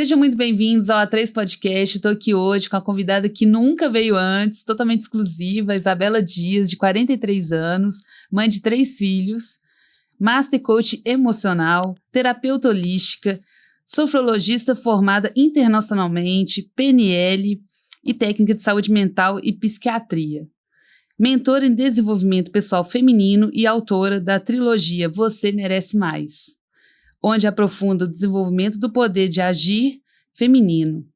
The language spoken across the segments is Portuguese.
Sejam muito bem-vindos ao A3 Podcast. Estou aqui hoje com a convidada que nunca veio antes, totalmente exclusiva, Isabela Dias, de 43 anos, mãe de 3 filhos, Master Coach emocional, terapeuta holística, sofrologista formada internacionalmente, PNL e técnica de saúde mental e psiquiatria. Mentora em desenvolvimento pessoal feminino e autora da trilogia Você Merece Mais, onde aprofunda o desenvolvimento do poder de agir feminino.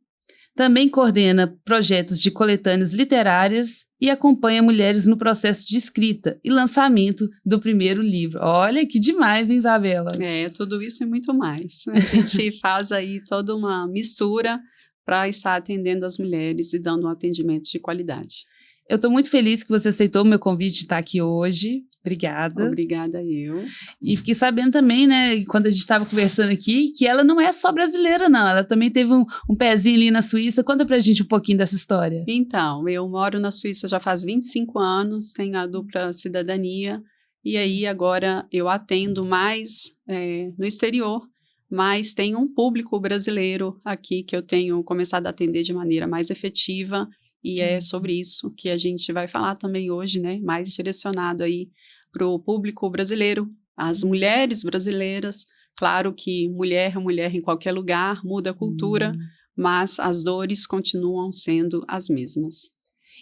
Também coordena projetos de coletâneas literárias e acompanha mulheres no processo de escrita e lançamento do primeiro livro. Olha que demais, hein, Isabela? Tudo isso e muito mais. A gente faz aí toda uma mistura para estar atendendo as mulheres e dando um atendimento de qualidade. Eu estou muito feliz que você aceitou o meu convite de estar aqui hoje. Obrigada. Obrigada eu. E fiquei sabendo também, né, quando a gente estava conversando aqui, que ela não é só brasileira, não. Ela também teve um pezinho ali na Suíça. Conta pra gente um pouquinho dessa história. Então, eu moro na Suíça já faz 25 anos, tenho a dupla cidadania, e aí agora eu atendo mais no exterior, mas tem um público brasileiro aqui que eu tenho começado a atender de maneira mais efetiva, e é sobre isso que a gente vai falar também hoje, né? Mais direcionado aí para o público brasileiro, as mulheres brasileiras. Claro que mulher é mulher em qualquer lugar, muda a cultura, mas as dores continuam sendo as mesmas.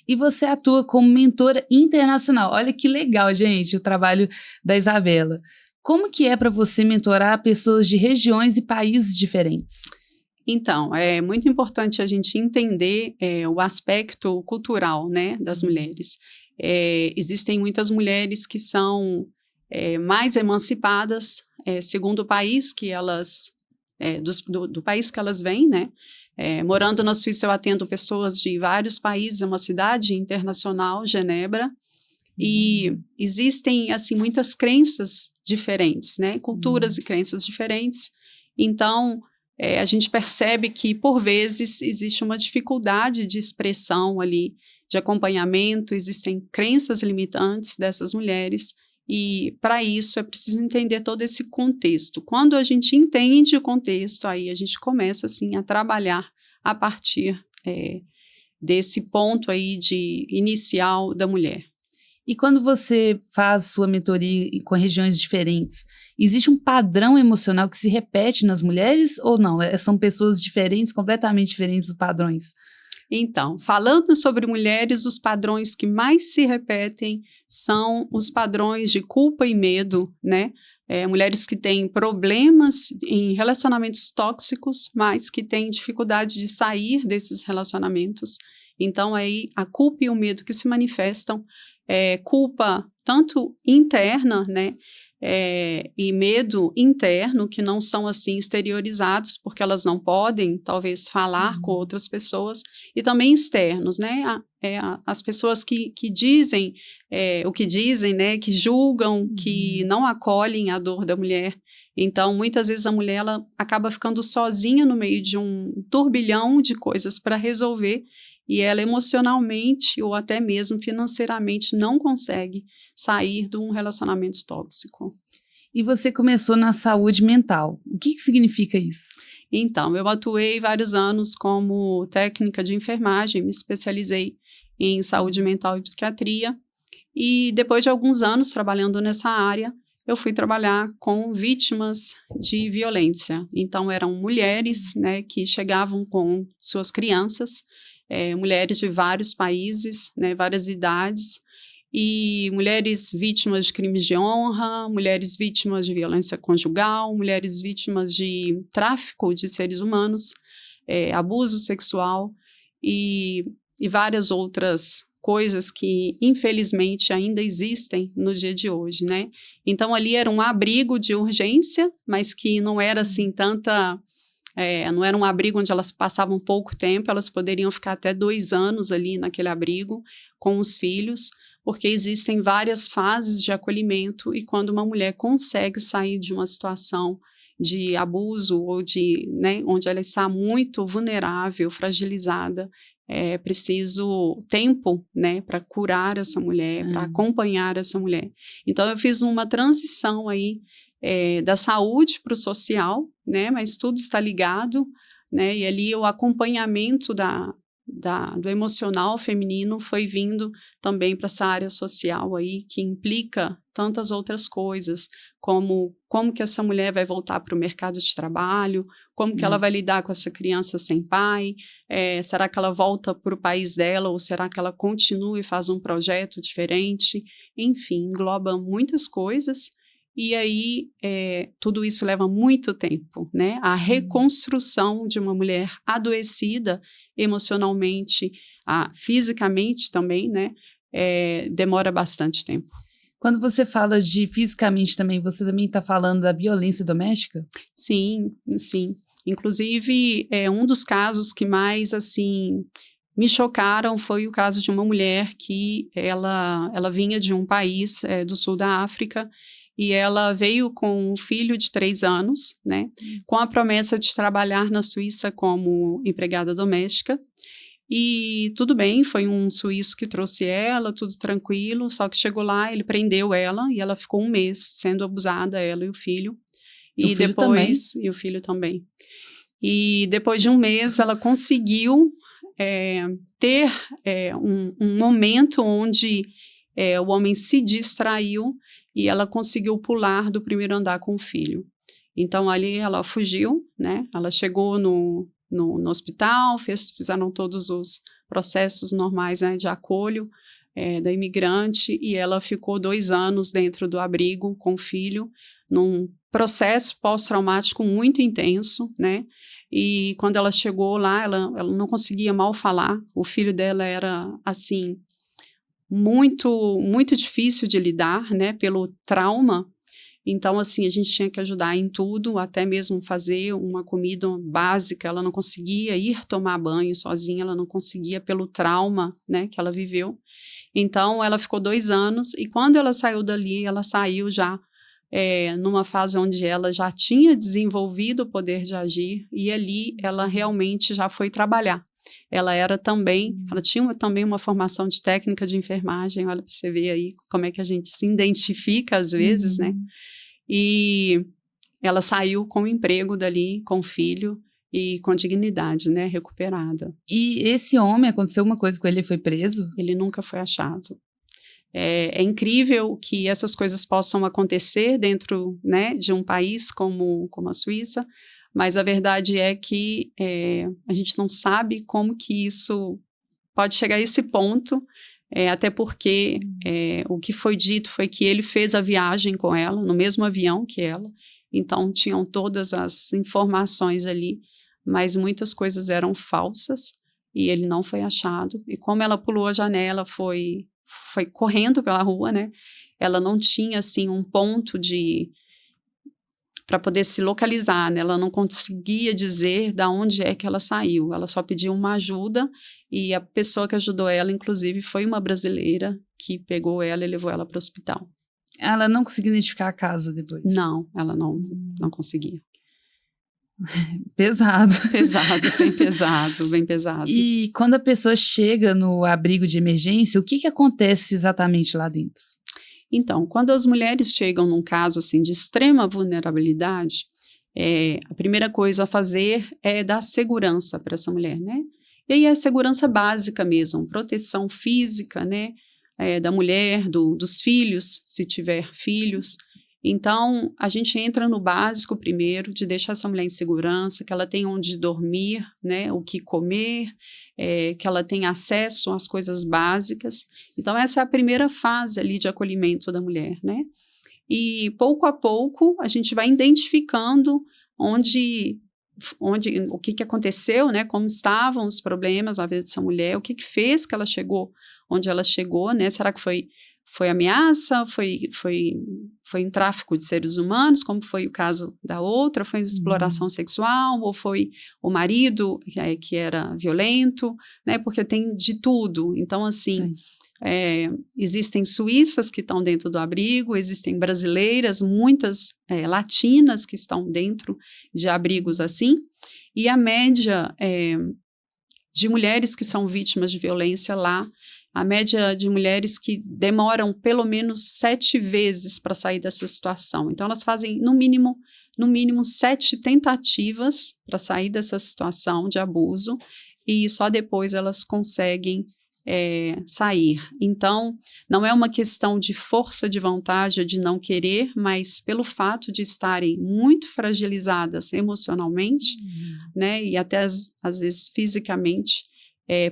E você atua como mentora internacional. Olha que legal, gente, o trabalho da Isabela. Como que é para você mentorar pessoas de regiões e países diferentes? Então, é muito importante a gente entender o aspecto cultural, né, das mulheres. Existem muitas mulheres que são mais emancipadas, segundo o país que elas, do país que elas vêm, né? Morando na Suíça, eu atendo pessoas de vários países, é uma cidade internacional, Genebra, e existem, assim, muitas crenças diferentes, né? Culturas e crenças diferentes. Então, a gente percebe que, por vezes, existe uma dificuldade de expressão ali, de acompanhamento, existem crenças limitantes dessas mulheres, e para isso é preciso entender todo esse contexto. Quando a gente entende o contexto, aí a gente começa, assim, a trabalhar a partir desse ponto aí de inicial da mulher. E quando você faz sua mentoria com regiões diferentes, existe um padrão emocional que se repete nas mulheres ou não? São pessoas diferentes, completamente diferentes dos padrões? Então, falando sobre mulheres, os padrões que mais se repetem são os padrões de culpa e medo, né? Mulheres que têm problemas em relacionamentos tóxicos, mas que têm dificuldade de sair desses relacionamentos. Então, aí, a culpa e o medo que se manifestam, culpa tanto interna, né? E medo interno, que não são assim exteriorizados, porque elas não podem, talvez, falar com outras pessoas, e também externos, né? As pessoas que dizem o que dizem, né? Que julgam, que não acolhem a dor da mulher. Então, muitas vezes a mulher ela acaba ficando sozinha no meio de um turbilhão de coisas para resolver, e ela emocionalmente ou até mesmo financeiramente não consegue sair de um relacionamento tóxico. E você começou na saúde mental. O que significa isso? Então, eu atuei vários anos como técnica de enfermagem, me especializei em saúde mental e psiquiatria, e depois de alguns anos trabalhando nessa área, eu fui trabalhar com vítimas de violência. Então, eram mulheres, né, que chegavam com suas crianças, mulheres de vários países, né, várias idades, e mulheres vítimas de crimes de honra, mulheres vítimas de violência conjugal, mulheres vítimas de tráfico de seres humanos, abuso sexual e várias outras coisas que, infelizmente, ainda existem no dia de hoje, né? Então, ali era um abrigo de urgência, mas que não era, assim, não era um abrigo onde elas passavam pouco tempo, elas poderiam ficar até 2 anos ali naquele abrigo com os filhos, porque existem várias fases de acolhimento, e quando uma mulher consegue sair de uma situação de abuso ou né, onde ela está muito vulnerável, fragilizada, é preciso tempo, né, para curar essa mulher, para acompanhar essa mulher. Então, eu fiz uma transição aí da saúde para o social, né, mas tudo está ligado, né? E ali o acompanhamento do emocional feminino foi vindo também para essa área social aí, que implica tantas outras coisas, como que essa mulher vai voltar para o mercado de trabalho, como que ela vai lidar com essa criança sem pai, será que ela volta para o país dela, ou será que ela continua e faz um projeto diferente? Enfim, engloba muitas coisas. E aí, tudo isso leva muito tempo, né? A reconstrução de uma mulher adoecida emocionalmente, fisicamente também, né? Demora bastante tempo. Quando você fala de fisicamente também, você também está falando da violência doméstica? Sim, sim. Inclusive, um dos casos que mais, assim, me chocaram foi o caso de uma mulher que ela vinha de um país do sul da África, e ela veio com um filho de 3 anos, né, com a promessa de trabalhar na Suíça como empregada doméstica. E tudo bem, foi um suíço que trouxe ela, tudo tranquilo, só que chegou lá, ele prendeu ela e ela ficou 1 mês sendo abusada, ela e o filho. E o filho também. E depois de 1 mês, ela conseguiu ter um momento onde o homem se distraiu e ela conseguiu pular do primeiro andar com o filho. Então, ali ela fugiu, né? Ela chegou no hospital, fizeram todos os processos normais, né, de acolho da imigrante, e ela ficou 2 anos dentro do abrigo com o filho, num processo pós-traumático muito intenso, né? E quando ela chegou lá, ela não conseguia mal falar, o filho dela era, assim, muito, muito difícil de lidar, né, pelo trauma. Então, assim, a gente tinha que ajudar em tudo, até mesmo fazer uma comida básica. Ela não conseguia ir tomar banho sozinha, ela não conseguia pelo trauma, né, que ela viveu. Então, ela ficou 2 anos, e quando ela saiu dali, ela saiu já numa fase onde ela já tinha desenvolvido o poder de agir, e ali ela realmente já foi trabalhar. Ela tinha também uma formação de técnica de enfermagem, olha para você ver aí como é que a gente se identifica às vezes, né? E ela saiu com o emprego dali, com o filho e com dignidade, né? Recuperada. E esse homem, aconteceu alguma coisa com ele, ele foi preso? Ele nunca foi achado. É incrível que essas coisas possam acontecer dentro, né, de um país como a Suíça, mas a verdade é que a gente não sabe como que isso pode chegar a esse ponto, até porque o que foi dito foi que ele fez a viagem com ela, no mesmo avião que ela, então tinham todas as informações ali, mas muitas coisas eram falsas e ele não foi achado. E como ela pulou a janela, foi correndo pela rua, né? Ela não tinha, assim, um ponto para poder se localizar, né? Ela não conseguia dizer de onde é que ela saiu. Ela só pediu uma ajuda, e a pessoa que ajudou ela, inclusive, foi uma brasileira que pegou ela e levou ela para o hospital. Ela não conseguiu identificar a casa depois? Não, ela não conseguia. Pesado. Pesado, bem pesado, bem pesado. E quando a pessoa chega no abrigo de emergência, o que acontece exatamente lá dentro? Então, quando as mulheres chegam num caso assim de extrema vulnerabilidade, a primeira coisa a fazer é dar segurança para essa mulher, né? E aí é segurança básica mesmo, proteção física, né? Da mulher, dos filhos, se tiver filhos. Então, a gente entra no básico primeiro, de deixar essa mulher em segurança, que ela tenha onde dormir, né, o que comer, que ela tenha acesso às coisas básicas. Então, essa é a primeira fase ali de acolhimento da mulher, né? E, pouco a pouco, a gente vai identificando o que aconteceu, né, como estavam os problemas na vida dessa mulher, o que fez que ela chegou onde ela chegou, né? Será que foi ameaça, foi um tráfico de seres humanos, como foi o caso da outra, foi exploração sexual, ou foi o marido que era violento, né? Porque tem de tudo. Então, assim, existem suíças que estão dentro do abrigo, existem brasileiras, muitas latinas que estão dentro de abrigos assim, e a média de mulheres que são vítimas de violência lá, a média de mulheres que demoram pelo menos 7 vezes para sair dessa situação. Então, elas fazem, no mínimo, no mínimo 7 tentativas para sair dessa situação de abuso, e só depois elas conseguem sair. Então, não é uma questão de força de vontade ou de não querer, mas pelo fato de estarem muito fragilizadas emocionalmente, né, e até às vezes fisicamente,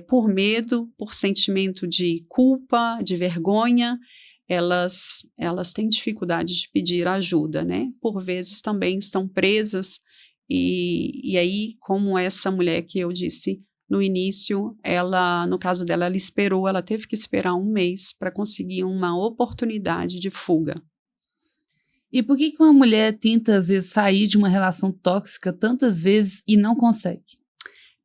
por medo, por sentimento de culpa, de vergonha, elas têm dificuldade de pedir ajuda, né? Por vezes também estão presas, e aí, como essa mulher que eu disse no início, no caso dela, ela teve que esperar 1 mês para conseguir uma oportunidade de fuga. E por que uma mulher tenta, às vezes, sair de uma relação tóxica tantas vezes e não consegue?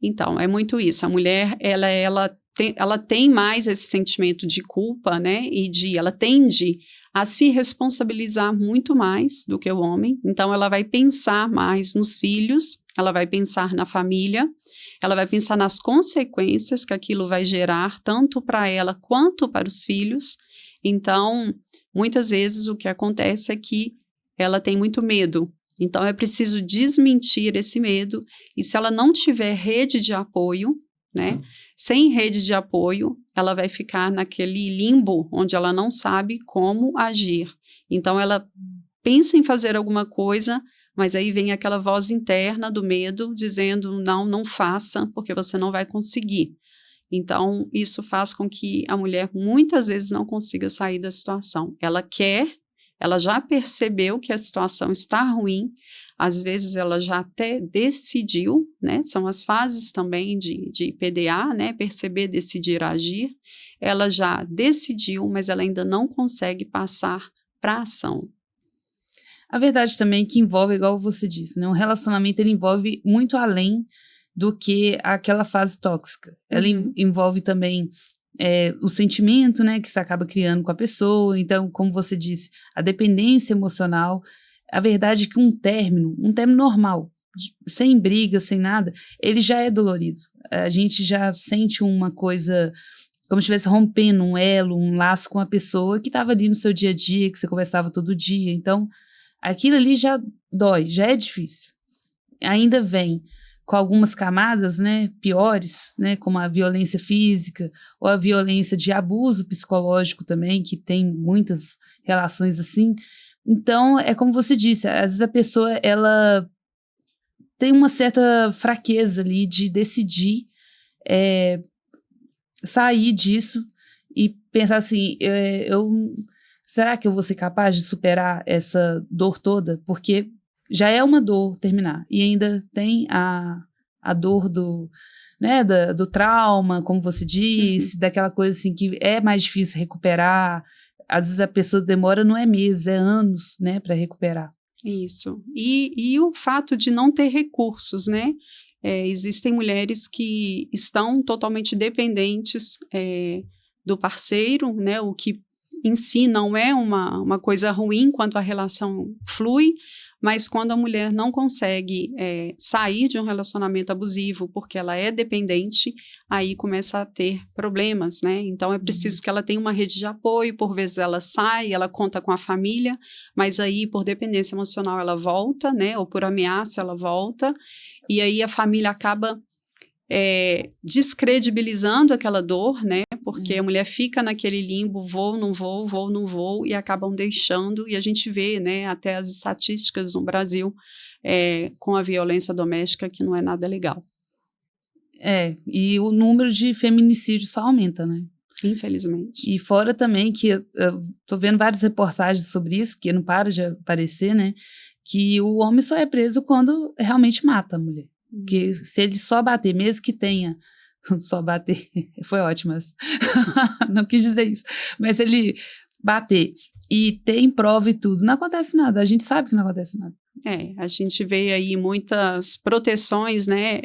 Então, é muito isso. A mulher, ela tem mais esse sentimento de culpa, né? E ela tende a se responsabilizar muito mais do que o homem. Então, ela vai pensar mais nos filhos, ela vai pensar na família, ela vai pensar nas consequências que aquilo vai gerar, tanto para ela quanto para os filhos. Então, muitas vezes o que acontece é que ela tem muito medo. Então, é preciso desmentir esse medo, e se ela não tiver rede de apoio, né? Sem rede de apoio, ela vai ficar naquele limbo onde ela não sabe como agir. Então, ela pensa em fazer alguma coisa, mas aí vem aquela voz interna do medo dizendo, não faça, porque você não vai conseguir. Então, isso faz com que a mulher muitas vezes não consiga sair da situação. Ela quer, ela já percebeu que a situação está ruim, às vezes ela já até decidiu, né? São as fases também de PDA, né? Perceber, decidir, agir. Ela já decidiu, mas ela ainda não consegue passar para a ação. A verdade também é que envolve, igual você disse, né? Um relacionamento ele envolve muito além do que aquela fase tóxica. Ela envolve também o sentimento, né, que você acaba criando com a pessoa. Então, como você disse, a dependência emocional. A verdade é que um término normal, sem briga, sem nada, ele já é dolorido. A gente já sente uma coisa como se estivesse rompendo um elo, um laço com a pessoa que estava ali no seu dia a dia, que você conversava todo dia. Então, aquilo ali já dói, já é difícil. Ainda vem com algumas camadas, né, piores, né, como a violência física ou a violência de abuso psicológico também, que tem muitas relações assim. Então, é como você disse, às vezes a pessoa, ela tem uma certa fraqueza ali de decidir sair disso e pensar assim, será que eu vou ser capaz de superar essa dor toda? Porque já é uma dor terminar, e ainda tem a dor do trauma, como você disse, daquela coisa assim que é mais difícil recuperar. Às vezes a pessoa demora, não é meses, é anos, né, para recuperar. Isso. E o fato de não ter recursos, né? Existem mulheres que estão totalmente dependentes do parceiro, né? O que em si não é uma coisa ruim quando a relação flui, mas quando a mulher não consegue sair de um relacionamento abusivo porque ela é dependente, aí começa a ter problemas, né? Então é preciso que ela tenha uma rede de apoio. Por vezes ela sai, ela conta com a família, mas aí por dependência emocional ela volta, né? Ou por ameaça ela volta, e aí a família acaba descredibilizando aquela dor, né? Porque a mulher fica naquele limbo, vou, não vou, e acabam deixando, e a gente vê, né, até as estatísticas no Brasil com a violência doméstica, que não é nada legal. E o número de feminicídios só aumenta, né? Infelizmente. E fora também que eu tô vendo várias reportagens sobre isso, porque não para de aparecer, né? Que o homem só é preso quando realmente mata a mulher. Porque se ele só bater, mesmo que tenha só bater, foi ótimo, mas não quis dizer isso, mas se ele bater e tem prova e tudo, não acontece nada, a gente sabe que não acontece nada. A gente vê aí muitas proteções, né,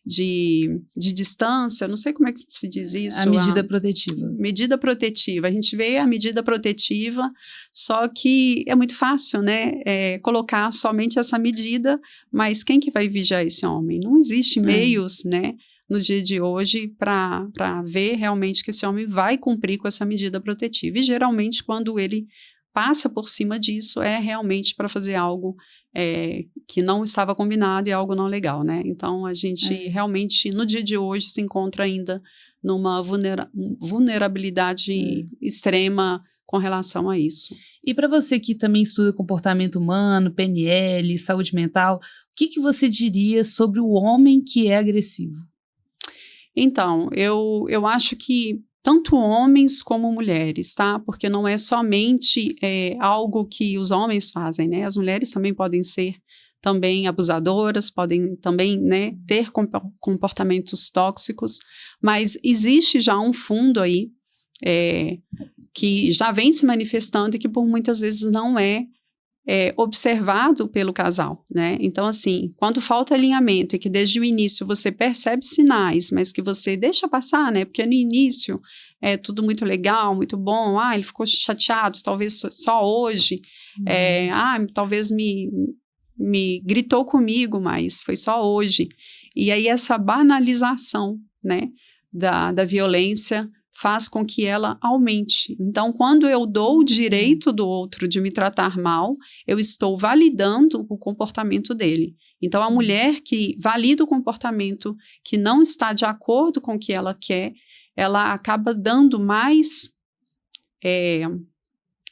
de distância, não sei como é que se diz isso. A medida protetiva. Medida protetiva, a gente vê a medida protetiva, só que é muito fácil, né, colocar somente essa medida, mas quem que vai vigiar esse homem? Não existe meios, né, no dia de hoje para ver realmente que esse homem vai cumprir com essa medida protetiva, e geralmente quando ele passa por cima disso é realmente para fazer algo que não estava combinado e algo não legal, né? Então, a gente realmente, no dia de hoje, se encontra ainda numa vulnerabilidade extrema com relação a isso. E para você que também estuda comportamento humano, PNL, saúde mental, o que você diria sobre o homem que é agressivo? Então, eu acho que tanto homens como mulheres, tá? Porque não é somente algo que os homens fazem, né? As mulheres também podem ser também abusadoras, podem também, né, ter comportamentos tóxicos, mas existe já um fundo aí que já vem se manifestando e que por muitas vezes não é observado pelo casal, né? Então, assim, quando falta alinhamento e que desde o início você percebe sinais, mas que você deixa passar, né? Porque no início é tudo muito legal, muito bom. Ele ficou chateado, talvez só hoje. Talvez me gritou comigo, mas foi só hoje. E aí essa banalização, né, da violência faz com que ela aumente. Então, quando eu dou o direito do outro de me tratar mal, eu estou validando o comportamento dele. Então, a mulher que valida o comportamento que não está de acordo com o que ela quer, ela acaba dando mais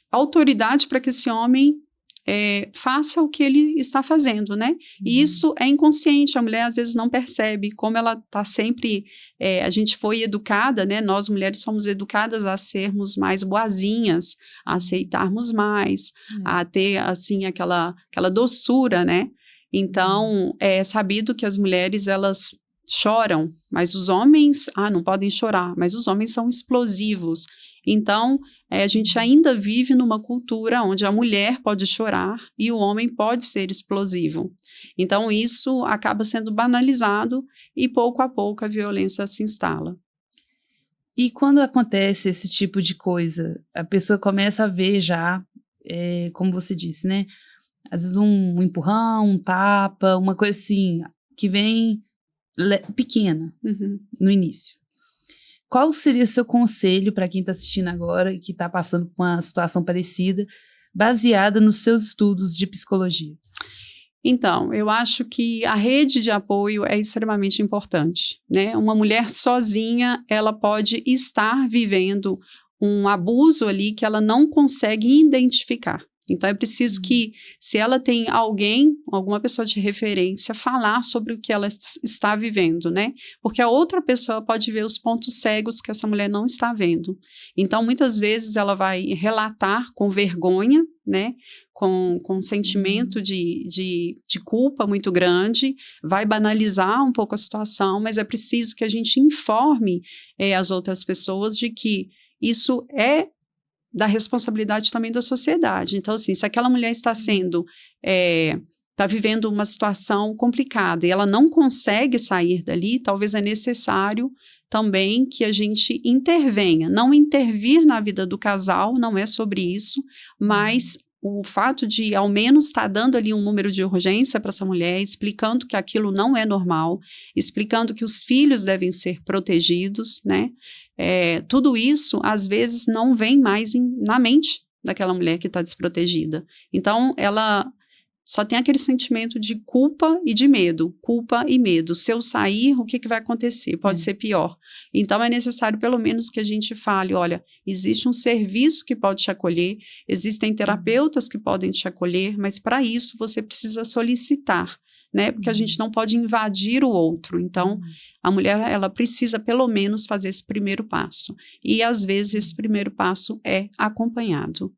autoridade para que esse homem faça o que ele está fazendo, né? E isso é inconsciente, a mulher às vezes não percebe, como ela está sempre, a gente foi educada, né? Nós mulheres somos educadas a sermos mais boazinhas, a aceitarmos mais, a ter, assim, aquela doçura, né? Então, é sabido que as mulheres, elas choram, mas os homens, não podem chorar, mas os homens são explosivos. Então, a gente ainda vive numa cultura onde a mulher pode chorar e o homem pode ser explosivo. Então, isso acaba sendo banalizado e, pouco a pouco, a violência se instala. E quando acontece esse tipo de coisa, a pessoa começa a ver já, como você disse, né? Às vezes um empurrão, um tapa, uma coisa assim, que vem pequena no início. Qual seria seu conselho para quem está assistindo agora e que está passando por uma situação parecida, baseada nos seus estudos de psicologia? Então, eu acho que a rede de apoio é extremamente importante, né? Uma mulher sozinha, ela pode estar vivendo um abuso ali que ela não consegue identificar. Então, é preciso que, se ela tem alguma pessoa de referência, falar sobre o que ela está vivendo, né? Porque a outra pessoa pode ver os pontos cegos que essa mulher não está vendo. Então, muitas vezes, ela vai relatar com vergonha, né? Com um sentimento de culpa muito grande, vai banalizar um pouco a situação, mas é preciso que a gente informe as outras pessoas de que isso é da responsabilidade também da sociedade. Então, assim, se aquela mulher está vivendo uma situação complicada e ela não consegue sair dali, talvez é necessário também que a gente intervenha. Não intervir na vida do casal, não é sobre isso, mas o fato de, ao menos, estar dando ali um número de urgência para essa mulher, explicando que aquilo não é normal, explicando que os filhos devem ser protegidos, né? Tudo isso, às vezes, não vem mais na mente daquela mulher que está desprotegida. Então, ela só tem aquele sentimento de culpa e de medo. Culpa e medo. Se eu sair, o que vai acontecer? Pode ser pior. Então, é necessário, pelo menos, que a gente fale, olha, existe um serviço que pode te acolher, existem terapeutas que podem te acolher, mas para isso você precisa solicitar, né? Porque a gente não pode invadir o outro. Então, a mulher, ela precisa, pelo menos, fazer esse primeiro passo. E, às vezes, esse primeiro passo é acompanhado.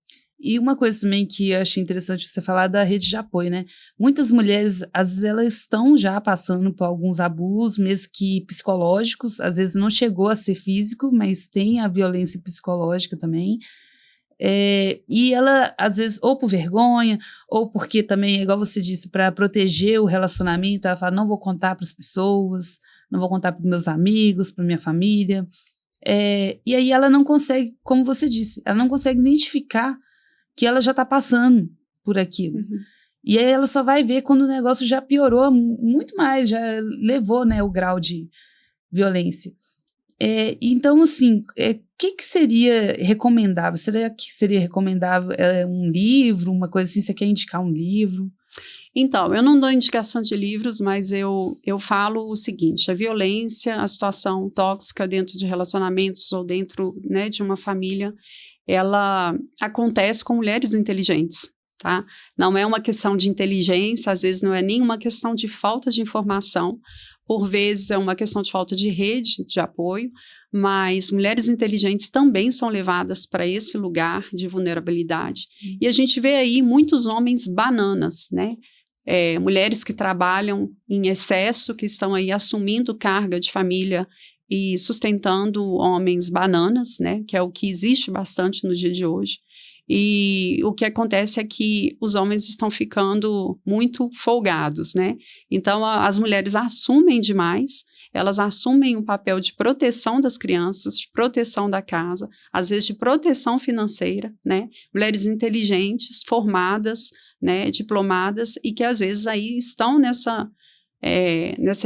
E uma coisa também que eu achei interessante você falar da rede de apoio, né? Muitas mulheres, às vezes, elas estão já passando por alguns abusos, mesmo que psicológicos, às vezes não chegou a ser físico, mas tem a violência psicológica também. E ela, às vezes, ou por vergonha, ou porque também, igual você disse, para proteger o relacionamento, ela fala, não vou contar para as pessoas, não vou contar para meus amigos, para minha família. E aí ela não consegue, como você disse, ela não consegue identificar que ela já está passando por aquilo. E aí ela só vai ver quando o negócio já piorou muito mais, já levou, né, o grau de violência. Então, assim, que seria recomendável? Será que seria recomendável um livro, uma coisa assim? Você quer indicar um livro? Então, eu não dou indicação de livros, mas eu falo o seguinte: a violência, a situação tóxica dentro de relacionamentos ou dentro, né, de uma família, ela acontece com mulheres inteligentes, tá? Não é uma questão de inteligência, às vezes não é nem uma questão de falta de informação, por vezes é uma questão de falta de rede de apoio, mas mulheres inteligentes também são levadas para esse lugar de vulnerabilidade. E a gente vê aí muitos homens bananas, né? Mulheres que trabalham em excesso, que estão aí assumindo carga de família e sustentando homens bananas, né? Que é o que existe bastante no dia de hoje. E o que acontece é que os homens estão ficando muito folgados, né? Então, as mulheres assumem demais, elas assumem um papel de proteção das crianças, de proteção da casa, às vezes de proteção financeira, né? Mulheres inteligentes, formadas, né? Diplomadas, e que às vezes aí estão nessa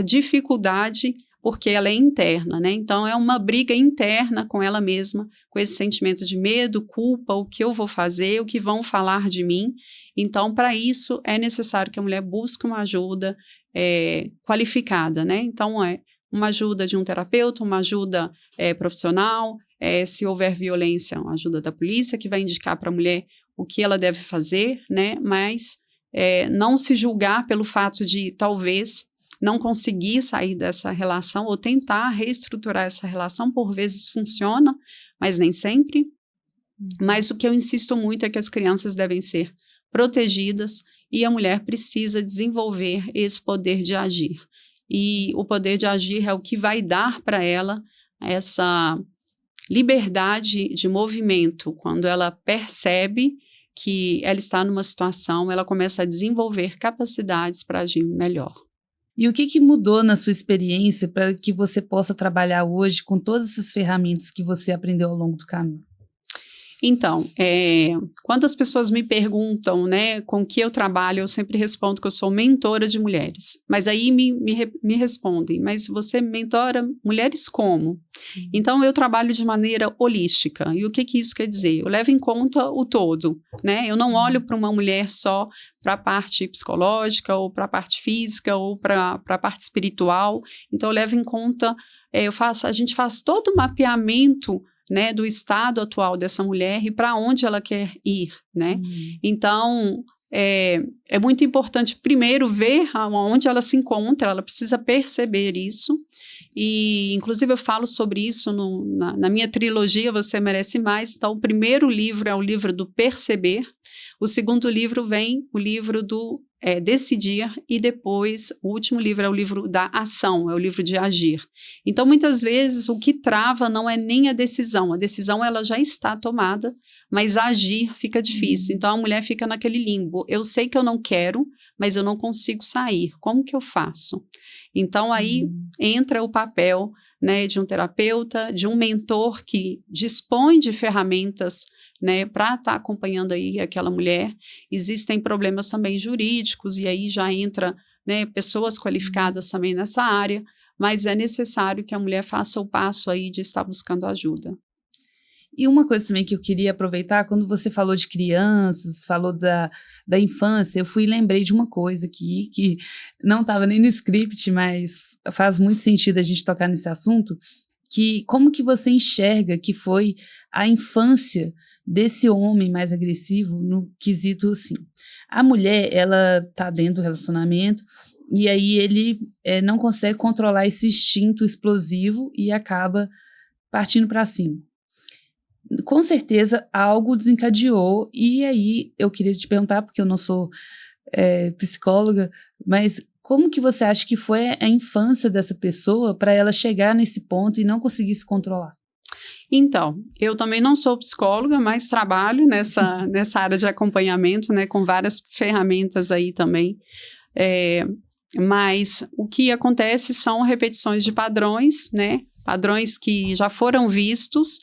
dificuldade, porque ela é interna, né? Então, é uma briga interna com ela mesma, com esse sentimento de medo, culpa, o que eu vou fazer, o que vão falar de mim. Então, para isso, é necessário que a mulher busque uma ajuda qualificada, né? Então, uma ajuda de um terapeuta, uma ajuda profissional, se houver violência, uma ajuda da polícia, que vai indicar para a mulher o que ela deve fazer, né? Mas não se julgar pelo fato de, talvez, não conseguir sair dessa relação ou tentar reestruturar essa relação, por vezes funciona, mas nem sempre. Mas o que eu insisto muito é que as crianças devem ser protegidas e a mulher precisa desenvolver esse poder de agir. E o poder de agir é o que vai dar para ela essa liberdade de movimento. Quando ela percebe que ela está numa situação, ela começa a desenvolver capacidades para agir melhor. E o que mudou na sua experiência para que você possa trabalhar hoje com todas essas ferramentas que você aprendeu ao longo do caminho? Então, quando as pessoas me perguntam, né, com que eu trabalho, eu sempre respondo que eu sou mentora de mulheres. Mas aí me respondem, mas você mentora mulheres como? Então, eu trabalho de maneira holística. E o que isso quer dizer? Eu levo em conta o todo, né? Eu não olho para uma mulher só para a parte psicológica, ou para a parte física, ou para a parte espiritual. Então, eu levo em conta, a gente faz todo o mapeamento, né, do estado atual dessa mulher e para onde ela quer ir, né? Então, é muito importante primeiro ver onde ela se encontra, ela precisa perceber isso. E, inclusive, eu falo sobre isso na minha trilogia Você Merece Mais. Então, o primeiro livro é o livro do perceber, o segundo livro vem o livro do decidir, e depois o último livro é o livro da ação, é o livro de agir. Então, muitas vezes, o que trava não é nem a decisão ela já está tomada, mas agir fica difícil. Então, a mulher fica naquele limbo, eu sei que eu não quero, mas eu não consigo sair, como que eu faço? Então, aí entra o papel, né, de um terapeuta, de um mentor que dispõe de ferramentas, né, para estar acompanhando aí aquela mulher. Existem problemas também jurídicos, e aí já entra, né, pessoas qualificadas também nessa área, mas é necessário que a mulher faça o passo aí de estar buscando ajuda. E uma coisa também que eu queria aproveitar, quando você falou de crianças, falou da infância, eu lembrei de uma coisa aqui, que não estava nem no script, mas faz muito sentido a gente tocar nesse assunto, que como que você enxerga que foi a infância desse homem mais agressivo no quesito assim. A mulher, ela tá dentro do relacionamento e aí ele não consegue controlar esse instinto explosivo e acaba partindo para cima. Com certeza algo desencadeou, e aí eu queria te perguntar, porque eu não sou psicóloga, mas como que você acha que foi a infância dessa pessoa para ela chegar nesse ponto e não conseguir se controlar? Então, eu também não sou psicóloga, mas trabalho nessa área de acompanhamento, né, com várias ferramentas aí também. Mas o que acontece são repetições de padrões, né, padrões que já foram vistos,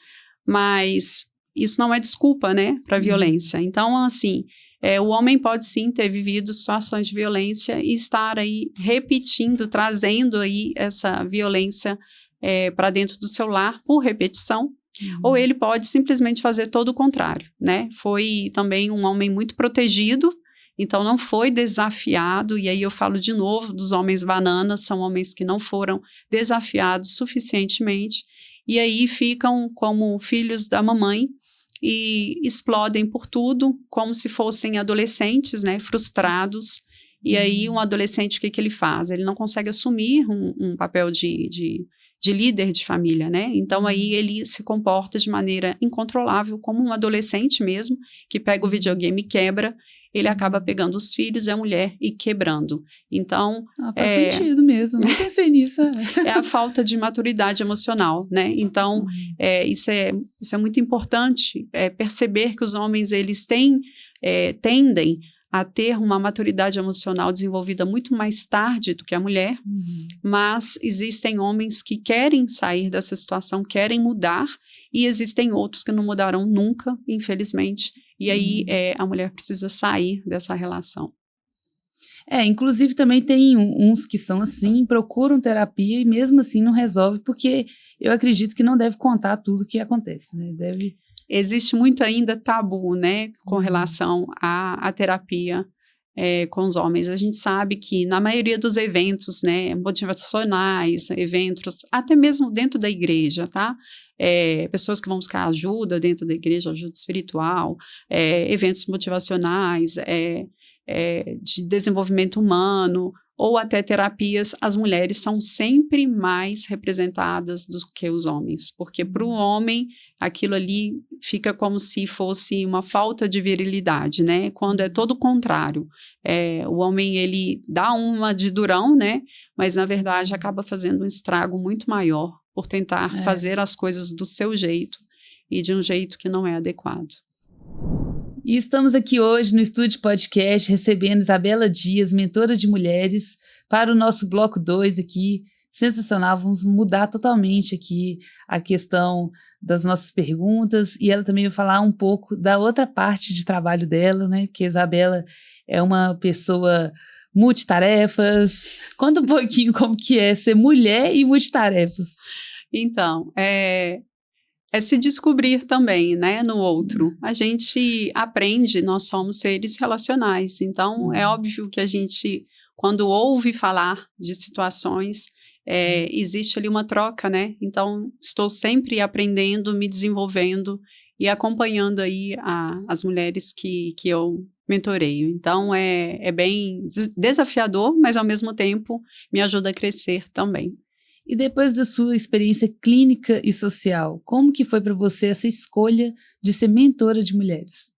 mas isso não é desculpa, né, para violência. Então, assim, o homem pode sim ter vivido situações de violência e estar aí repetindo, trazendo aí essa violência para dentro do seu lar por repetição, Ou ele pode simplesmente fazer todo o contrário, né? Foi também um homem muito protegido, então não foi desafiado, e aí eu falo de novo dos homens bananas, são homens que não foram desafiados suficientemente, e aí ficam como filhos da mamãe e explodem por tudo, como se fossem adolescentes, né, frustrados. E aí um adolescente, o que que ele faz? Ele não consegue assumir um papel de líder de família, né? Então aí ele se comporta de maneira incontrolável, como um adolescente mesmo, que pega o videogame e quebra, ele acaba pegando os filhos e a mulher e quebrando. Então... faz sentido mesmo, não pensei nisso. É a falta de maturidade emocional, né? Então, isso é muito importante, perceber que os homens, eles tendem a ter uma maturidade emocional desenvolvida muito mais tarde do que a mulher, mas existem homens que querem sair dessa situação, querem mudar, e existem outros que não mudarão nunca, infelizmente, e aí a mulher precisa sair dessa relação. Inclusive também tem uns que são assim, procuram terapia e mesmo assim não resolve, porque eu acredito que não deve contar tudo o que acontece, né? Existe muito ainda tabu, né, com relação à terapia com os homens. A gente sabe que na maioria dos eventos, né, motivacionais, eventos, até mesmo dentro da igreja, tá? Pessoas que vão buscar ajuda dentro da igreja, ajuda espiritual, eventos motivacionais, de desenvolvimento humano, ou até terapias, as mulheres são sempre mais representadas do que os homens, porque para o homem aquilo ali fica como se fosse uma falta de virilidade, né? Quando é todo o contrário. O homem, ele dá uma de durão, né? Mas na verdade acaba fazendo um estrago muito maior por tentar fazer as coisas do seu jeito e de um jeito que não é adequado. E estamos aqui hoje no Estúdio Podcast recebendo Isabela Dias, mentora de mulheres, para o nosso bloco 2 aqui. Sensacional, vamos mudar totalmente aqui a questão das nossas perguntas e ela também vai falar um pouco da outra parte de trabalho dela, né? Porque a Isabela é uma pessoa multitarefas. Conta um pouquinho como que é ser mulher e multitarefas. Então, é se descobrir também, né, no outro. A gente aprende, nós somos seres relacionais, então é óbvio que a gente, quando ouve falar de situações, existe ali uma troca, né, então estou sempre aprendendo, me desenvolvendo e acompanhando aí as mulheres que eu mentoreio. Então é bem desafiador, mas ao mesmo tempo me ajuda a crescer também. E depois da sua experiência clínica e social, como que foi para você essa escolha de ser mentora de mulheres?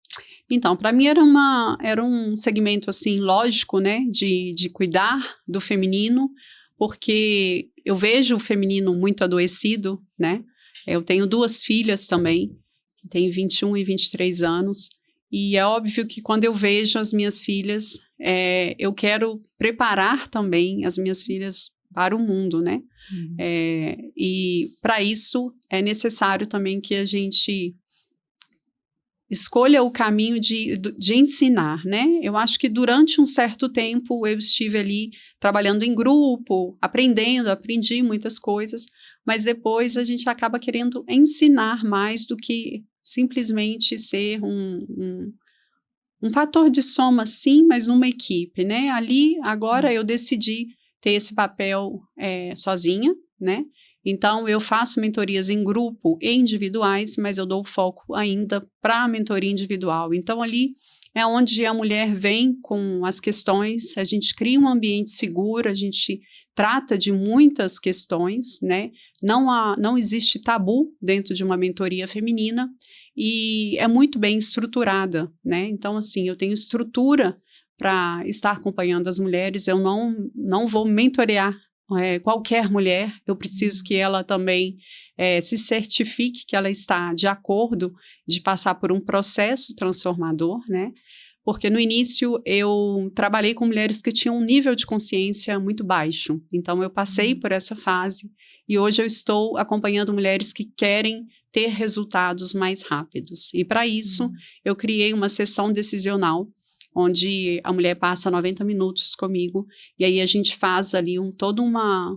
Então, para mim era um segmento assim lógico, né, de cuidar do feminino, porque eu vejo o feminino muito adoecido, né? Eu tenho 2 filhas também, que têm 21 e 23 anos, e é óbvio que quando eu vejo as minhas filhas, eu quero preparar também as minhas filhas para o mundo, né? E para isso é necessário também que a gente escolha o caminho de ensinar, né? Eu acho que durante um certo tempo eu estive ali trabalhando em grupo, aprendi muitas coisas, mas depois a gente acaba querendo ensinar mais do que simplesmente ser um fator de soma, sim, mas numa equipe, né? Ali, agora eu decidi ter esse papel sozinha, né? Então, eu faço mentorias em grupo e individuais, mas eu dou foco ainda para a mentoria individual. Então, ali é onde a mulher vem com as questões, a gente cria um ambiente seguro, a gente trata de muitas questões, né? Não existe tabu dentro de uma mentoria feminina e é muito bem estruturada, né? Então, assim, eu tenho estrutura para estar acompanhando as mulheres, eu não vou mentorear qualquer mulher, eu preciso que ela também se certifique que ela está de acordo de passar por um processo transformador, né? Porque no início eu trabalhei com mulheres que tinham um nível de consciência muito baixo, então eu passei por essa fase e hoje eu estou acompanhando mulheres que querem ter resultados mais rápidos. E para isso eu criei uma sessão decisional onde a mulher passa 90 minutos comigo, e aí a gente faz ali todo um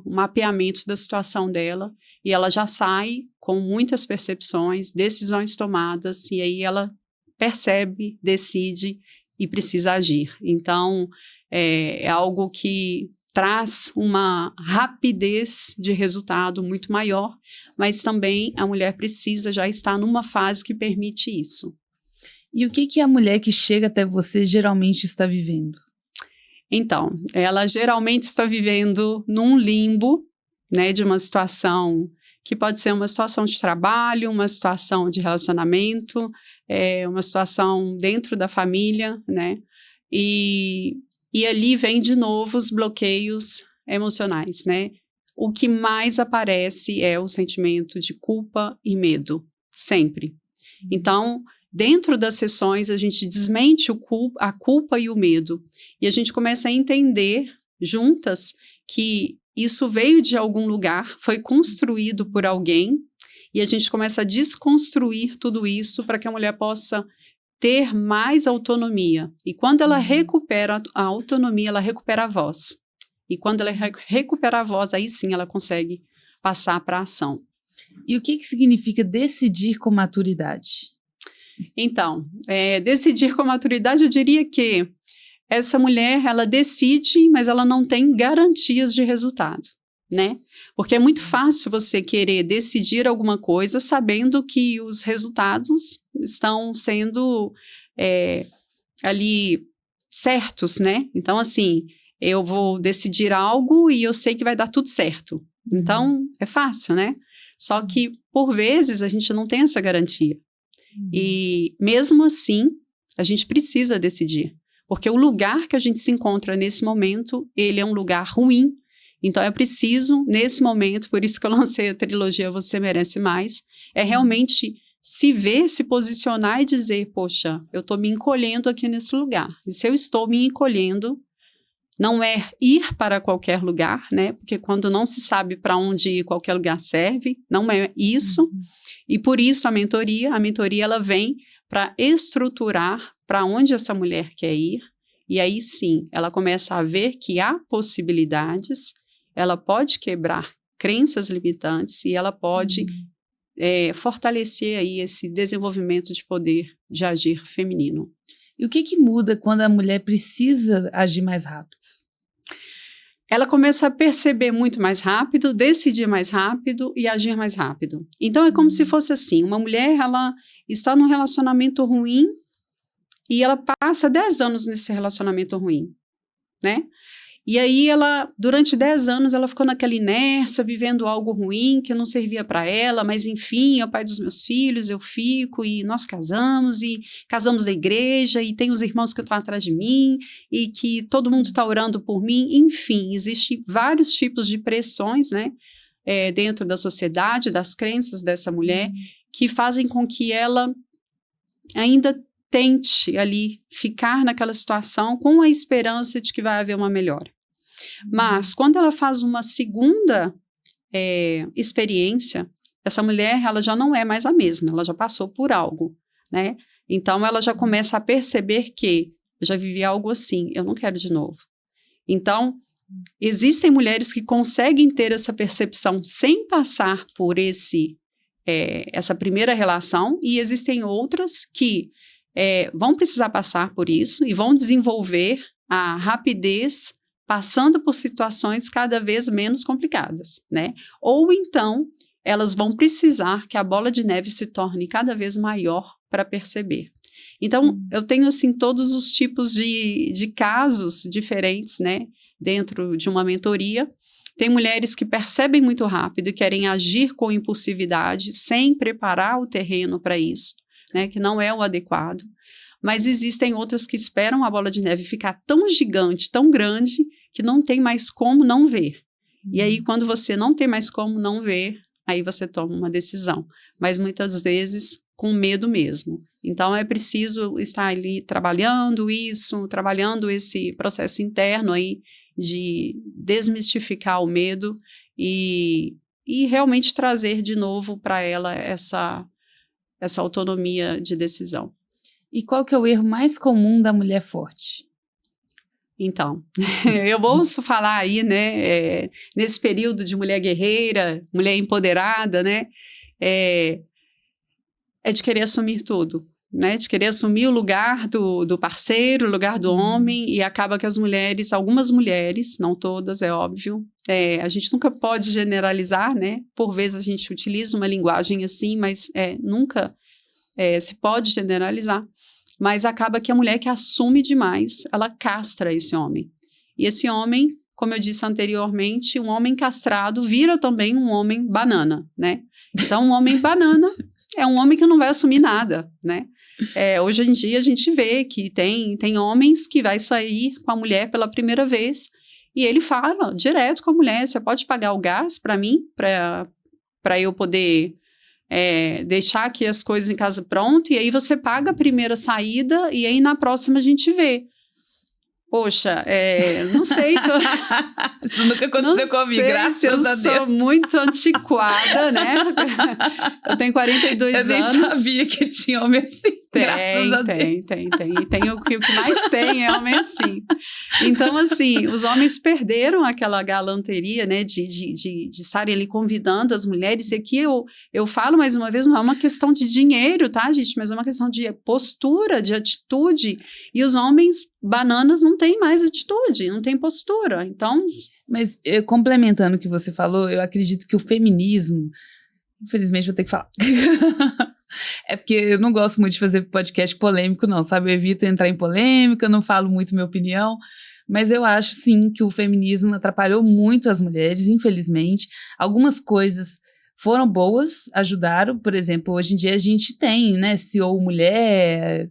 mapeamento da situação dela, e ela já sai com muitas percepções, decisões tomadas, e aí ela percebe, decide e precisa agir. Então, é algo que traz uma rapidez de resultado muito maior, mas também a mulher precisa já estar numa fase que permite isso. E o que a mulher que chega até você geralmente está vivendo? Então, ela geralmente está vivendo num limbo, né, de uma situação que pode ser uma situação de trabalho, uma situação de relacionamento, uma situação dentro da família, né, e ali vem de novo os bloqueios emocionais, né. O que mais aparece é o sentimento de culpa e medo, sempre. Então, dentro das sessões, a gente desmente a culpa e o medo. E a gente começa a entender juntas que isso veio de algum lugar, foi construído por alguém, e a gente começa a desconstruir tudo isso para que a mulher possa ter mais autonomia. E quando ela recupera a autonomia, ela recupera a voz. E quando ela recupera a voz, aí sim ela consegue passar para a ação. E o que significa decidir com maturidade? Então, decidir com maturidade, eu diria que essa mulher, ela decide, mas ela não tem garantias de resultado, né? Porque é muito fácil você querer decidir alguma coisa sabendo que os resultados estão sendo ali certos, né? Então, assim, eu vou decidir algo e eu sei que vai dar tudo certo. Então, é fácil, né? Só que, por vezes, a gente não tem essa garantia. E, mesmo assim, a gente precisa decidir. Porque o lugar que a gente se encontra nesse momento, ele é um lugar ruim. Então, é preciso, nesse momento, por isso que eu lancei a trilogia Você Merece Mais, é realmente se ver, se posicionar e dizer, poxa, eu estou me encolhendo aqui nesse lugar. E se eu estou me encolhendo, não é ir para qualquer lugar, né? Porque quando não se sabe para onde ir, qualquer lugar serve, não é isso. E por isso a mentoria ela vem para estruturar para onde essa mulher quer ir, e aí sim, ela começa a ver que há possibilidades, ela pode quebrar crenças limitantes e ela pode fortalecer aí esse desenvolvimento de poder de agir feminino. E o que muda quando a mulher precisa agir mais rápido? Ela começa a perceber muito mais rápido, decidir mais rápido e agir mais rápido. Então, é como se fosse assim, uma mulher, ela está num relacionamento ruim e ela passa 10 anos nesse relacionamento ruim, né? E aí, durante 10 anos, ela ficou naquela inércia, vivendo algo ruim que não servia para ela, mas enfim, é o pai dos meus filhos, eu fico, e nós casamos na igreja, e tem os irmãos que estão atrás de mim, e que todo mundo está orando por mim, enfim, existem vários tipos de pressões, né, dentro da sociedade, das crenças dessa mulher, que fazem com que ela ainda tente ali ficar naquela situação com a esperança de que vai haver uma melhora. Mas quando ela faz uma segunda experiência, essa mulher ela já não é mais a mesma, ela já passou por algo, né? Então ela já começa a perceber que eu já vivi algo assim, eu não quero de novo. Então existem mulheres que conseguem ter essa percepção sem passar por essa primeira relação, e existem outras que vão precisar passar por isso e vão desenvolver a rapidez passando por situações cada vez menos complicadas, né? Ou então, elas vão precisar que a bola de neve se torne cada vez maior para perceber. Então, eu tenho, assim, todos os tipos de casos diferentes, né? Dentro de uma mentoria. Tem mulheres que percebem muito rápido e querem agir com impulsividade, sem preparar o terreno para isso, né? Que não é o adequado. Mas existem outras que esperam a bola de neve ficar tão gigante, tão grande, que não tem mais como não ver. E aí, quando você não tem mais como não ver, aí você toma uma decisão. Mas muitas vezes com medo mesmo. Então, é preciso estar ali trabalhando esse processo interno aí de desmistificar o medo e realmente trazer de novo para ela essa autonomia de decisão. E qual que é o erro mais comum da mulher forte? Então, eu ouço falar aí, né, nesse período de mulher guerreira, mulher empoderada, né, é de querer assumir tudo, né, de querer assumir o lugar do parceiro, o lugar do homem, e acaba que as mulheres, algumas mulheres, não todas, é óbvio, a gente nunca pode generalizar, né, por vezes a gente utiliza uma linguagem assim, mas nunca se pode generalizar. Mas acaba que a mulher que assume demais, ela castra esse homem. E esse homem, como eu disse anteriormente, um homem castrado vira também um homem banana, né? Então, um homem banana é um homem que não vai assumir nada, né? Hoje em dia, a gente vê que tem homens que vai sair com a mulher pela primeira vez e ele fala direto com a mulher, você pode pagar o gás para mim, para eu poder... deixar aqui as coisas em casa pronto, e aí você paga a primeira saída, e aí na próxima a gente vê. Poxa, não sei se eu... Isso nunca aconteceu comigo, graças a Deus. Eu sou muito antiquada, né? Eu tenho 42 anos. Eu nem sabia que tinha homem assim. Tem. O que mais tem é homem assim. Então, assim, os homens perderam aquela galanteria, né, de estarem ali convidando as mulheres. E aqui eu falo mais uma vez, não é uma questão de dinheiro, tá, gente? Mas é uma questão de postura, de atitude. E os homens bananas não têm mais atitude, não têm postura. Então... Mas, complementando o que você falou, eu acredito que o feminismo... Infelizmente, vou ter que falar. É porque eu não gosto muito de fazer podcast polêmico, não, sabe? Eu evito entrar em polêmica, não falo muito minha opinião, mas eu acho, sim, que o feminismo atrapalhou muito as mulheres, infelizmente. Algumas coisas foram boas, ajudaram. Por exemplo, hoje em dia a gente tem, né, CEO mulher,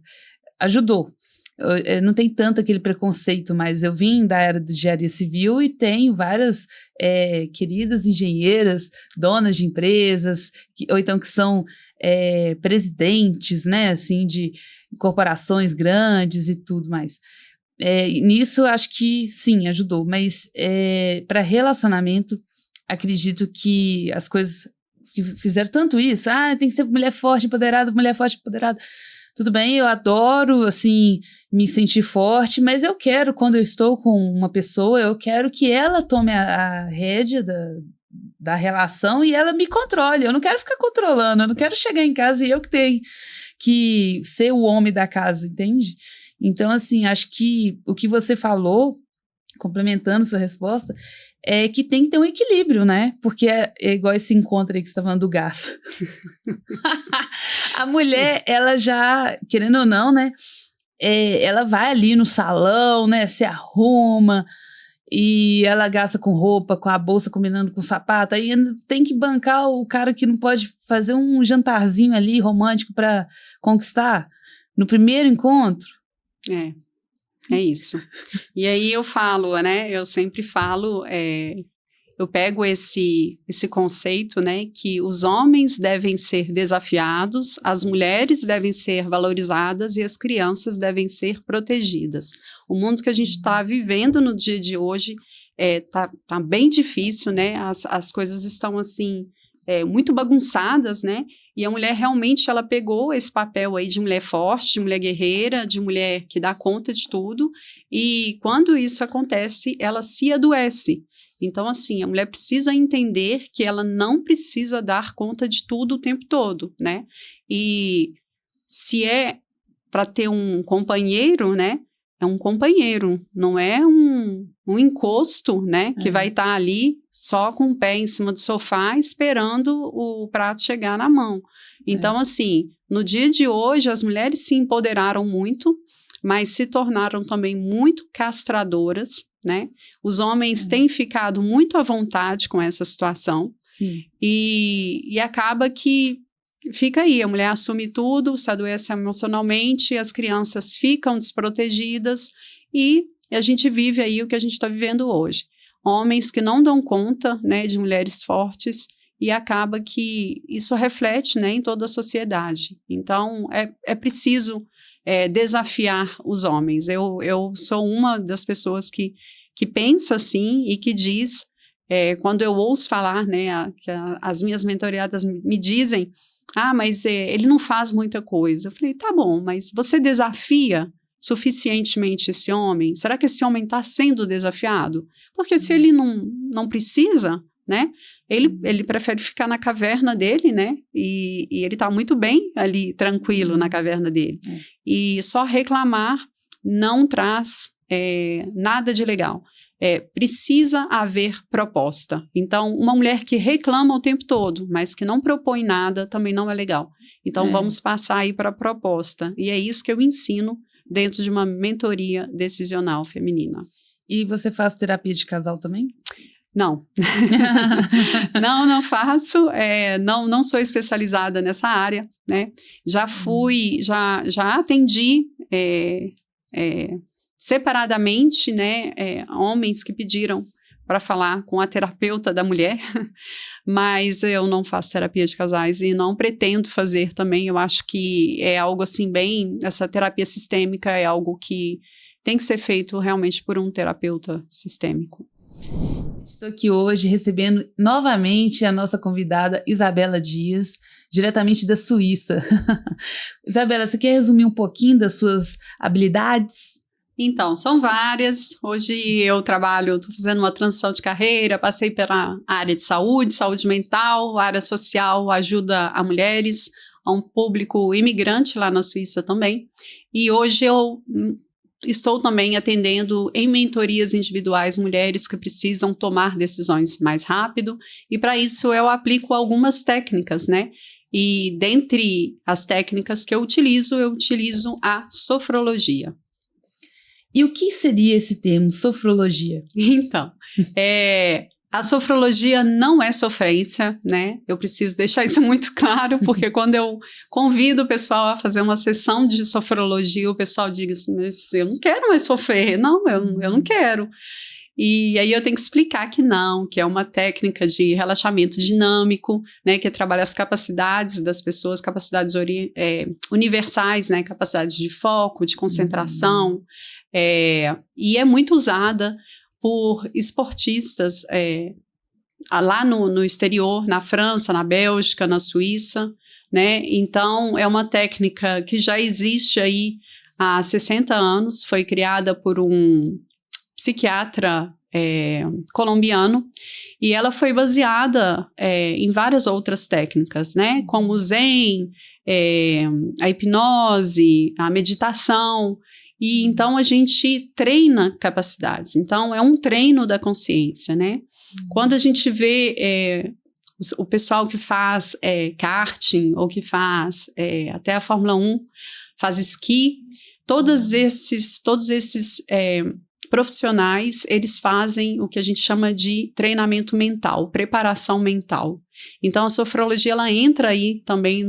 ajudou. Não tem tanto aquele preconceito, mas eu vim da era de engenharia civil e tenho várias queridas engenheiras, donas de empresas, ou então que são presidentes, né, assim, de corporações grandes e tudo mais. Nisso, acho que sim, ajudou, mas para relacionamento, acredito que as coisas que fizeram tanto isso, tem que ser mulher forte, empoderada, tudo bem, eu adoro, assim, me sentir forte, mas eu quero, quando eu estou com uma pessoa, eu quero que ela tome a rédea da relação e ela me controle. Eu não quero ficar controlando, eu não quero chegar em casa e eu que tenho que ser o homem da casa, entende? Então, assim, acho que o que você falou, complementando sua resposta, é que tem que ter um equilíbrio, né? Porque é igual esse encontro aí que você está falando do gás. A mulher, ela já, querendo ou não, né? Ela vai ali no salão, né? Se arruma e ela gasta com roupa, com a bolsa combinando com o sapato. Aí tem que bancar o cara que não pode fazer um jantarzinho ali romântico para conquistar no primeiro encontro. É isso. E aí eu falo, né? Eu sempre falo, eu pego esse conceito, né? Que os homens devem ser desafiados, as mulheres devem ser valorizadas e as crianças devem ser protegidas. O mundo que a gente está vivendo no dia de hoje tá bem difícil, né? As coisas estão assim muito bagunçadas, né? E a mulher realmente, ela pegou esse papel aí de mulher forte, de mulher guerreira, de mulher que dá conta de tudo, e quando isso acontece, ela se adoece. Então, assim, a mulher precisa entender que ela não precisa dar conta de tudo o tempo todo, né? E se é para ter um companheiro, né? É um companheiro, não é um encosto, né? Que vai estar ali só com o pé em cima do sofá esperando o prato chegar na mão. Então, assim, no dia de hoje, as mulheres se empoderaram muito, mas se tornaram também muito castradoras, né? Os homens têm ficado muito à vontade com essa situação. Sim. E acaba que fica aí, a mulher assume tudo, se adoece emocionalmente, as crianças ficam desprotegidas e a gente vive aí o que a gente está vivendo hoje. Homens que não dão conta, né, de mulheres fortes e acaba que isso reflete, né, em toda a sociedade. Então, é preciso desafiar os homens. Eu sou uma das pessoas que pensa assim e que diz, quando eu ouço falar, né, que as minhas mentoreadas me dizem mas ele não faz muita coisa. Eu falei, tá bom, mas você desafia suficientemente esse homem? Será que esse homem está sendo desafiado? Porque se ele não precisa, né? Ele prefere ficar na caverna dele, né? E ele está muito bem ali, tranquilo na caverna dele. E só reclamar não traz nada de legal. Precisa haver proposta. Então, uma mulher que reclama o tempo todo, mas que não propõe nada, também não é legal. Então, vamos passar aí para a proposta. E é isso que eu ensino dentro de uma mentoria decisional feminina. E você faz terapia de casal também? Não. não faço. Não sou especializada nessa área, né? Já fui, já atendi separadamente, né, homens que pediram para falar com a terapeuta da mulher, mas eu não faço terapia de casais e não pretendo fazer também. Eu acho que é algo assim essa terapia sistêmica é algo que tem que ser feito realmente por um terapeuta sistêmico. Estou aqui hoje recebendo novamente a nossa convidada Isabela Dias, diretamente da Suíça. Isabela, você quer resumir um pouquinho das suas habilidades? Então, são várias. Hoje eu estou fazendo uma transição de carreira, passei pela área de saúde mental, área social, ajuda a mulheres, a um público imigrante lá na Suíça também. E hoje eu estou também atendendo em mentorias individuais mulheres que precisam tomar decisões mais rápido. E para isso eu aplico algumas técnicas, né? E dentre as técnicas que eu utilizo a sofrologia. E o que seria esse termo, sofrologia? Então, a sofrologia não é sofrência, né? Eu preciso deixar isso muito claro, porque quando eu convido o pessoal a fazer uma sessão de sofrologia, o pessoal diz, mas eu não quero mais sofrer. Não, eu não quero. E aí eu tenho que explicar que não, que é uma técnica de relaxamento dinâmico, né, que trabalha as capacidades das pessoas, capacidades universais, né, capacidades de foco, de concentração, e é muito usada por esportistas lá no exterior, na França, na Bélgica, na Suíça, né? Então é uma técnica que já existe aí há 60 anos, foi criada por um psiquiatra colombiano, e ela foi baseada em várias outras técnicas, né, como o Zen, a hipnose, a meditação, e então a gente treina capacidades, então é um treino da consciência, né? Quando a gente vê o pessoal que faz karting, ou que faz até a Fórmula 1, faz esqui, todos esses profissionais, eles fazem o que a gente chama de treinamento mental, preparação mental. Então, a sofrologia, ela entra aí também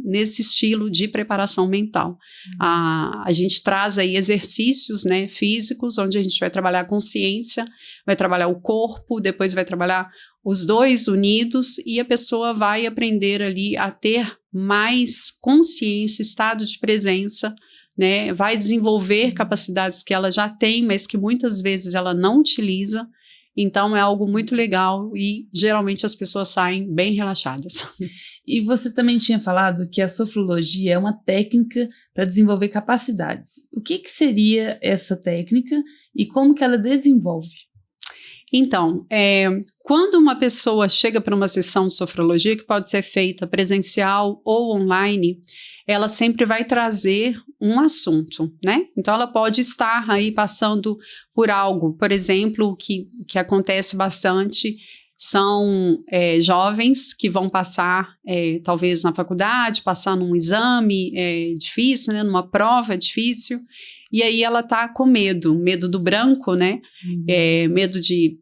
nesse estilo de preparação mental. A gente traz aí exercícios, né, físicos, onde a gente vai trabalhar a consciência, vai trabalhar o corpo, depois vai trabalhar os dois unidos, e a pessoa vai aprender ali a ter mais consciência, estado de presença, né, vai desenvolver capacidades que ela já tem, mas que muitas vezes ela não utiliza. Então é algo muito legal e geralmente as pessoas saem bem relaxadas. E você também tinha falado que a sofrologia é uma técnica para desenvolver capacidades. O que seria essa técnica e como que ela desenvolve? Então, quando uma pessoa chega para uma sessão de sofrologia, que pode ser feita presencial ou online, ela sempre vai trazer um assunto, né? Então, ela pode estar aí passando por algo, por exemplo, que acontece bastante, são jovens que vão passar, talvez na faculdade, passar num exame difícil, né? Numa prova difícil, e aí ela está com medo do branco, né? Medo de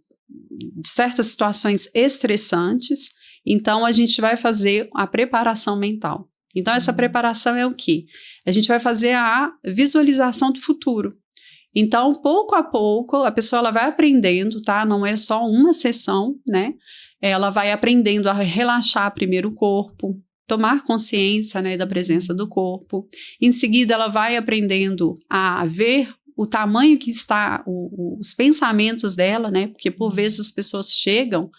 certas situações estressantes. Então, a gente vai fazer a preparação mental. Então, essa preparação é o quê? A gente vai fazer a visualização do futuro. Então, pouco a pouco, a pessoa ela vai aprendendo, tá? Não é só uma sessão, né? Ela vai aprendendo a relaxar primeiro o corpo, tomar consciência, né, da presença do corpo. Em seguida, ela vai aprendendo a ver o tamanho que está os pensamentos dela, né? Porque por vezes as pessoas chegam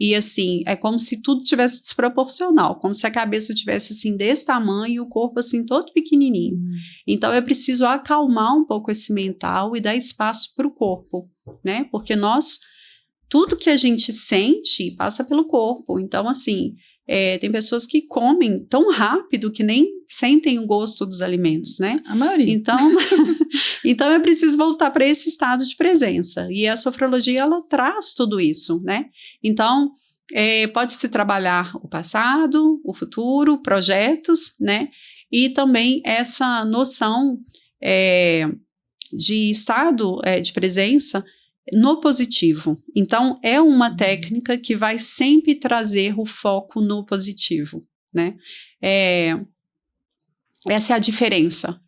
e assim, é como se tudo tivesse desproporcional, como se a cabeça tivesse assim desse tamanho e o corpo assim todo pequenininho. Então é preciso acalmar um pouco esse mental e dar espaço para o corpo, né? Porque tudo que a gente sente passa pelo corpo. Então assim, tem pessoas que comem tão rápido que nem sentem o gosto dos alimentos, né? A maioria. Então é preciso voltar para esse estado de presença. E a sofrologia, ela traz tudo isso, né? Então, pode-se trabalhar o passado, o futuro, projetos, né? E também essa noção de estado de presença no positivo. Então, é uma técnica que vai sempre trazer o foco no positivo, né? Essa é a diferença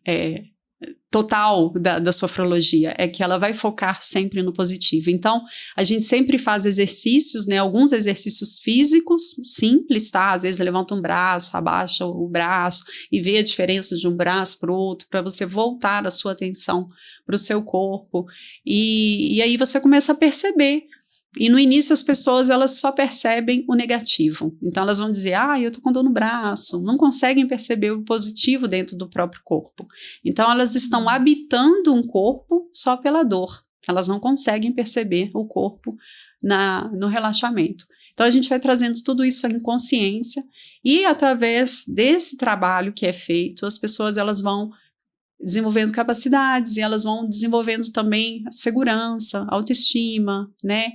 total da sofrologia, é que ela vai focar sempre no positivo. Então, a gente sempre faz exercícios, né? Alguns exercícios físicos simples, tá? Às vezes levanta um braço, abaixa o braço e vê a diferença de um braço para o outro, para você voltar a sua atenção para o seu corpo. E aí você começa a perceber. E no início as pessoas, elas só percebem o negativo. Então elas vão dizer, eu tô com dor no braço. Não conseguem perceber o positivo dentro do próprio corpo. Então elas estão habitando um corpo só pela dor. Elas não conseguem perceber o corpo no relaxamento. Então a gente vai trazendo tudo isso em consciência. E através desse trabalho que é feito, as pessoas elas vão desenvolvendo capacidades e elas vão desenvolvendo também segurança, autoestima, né?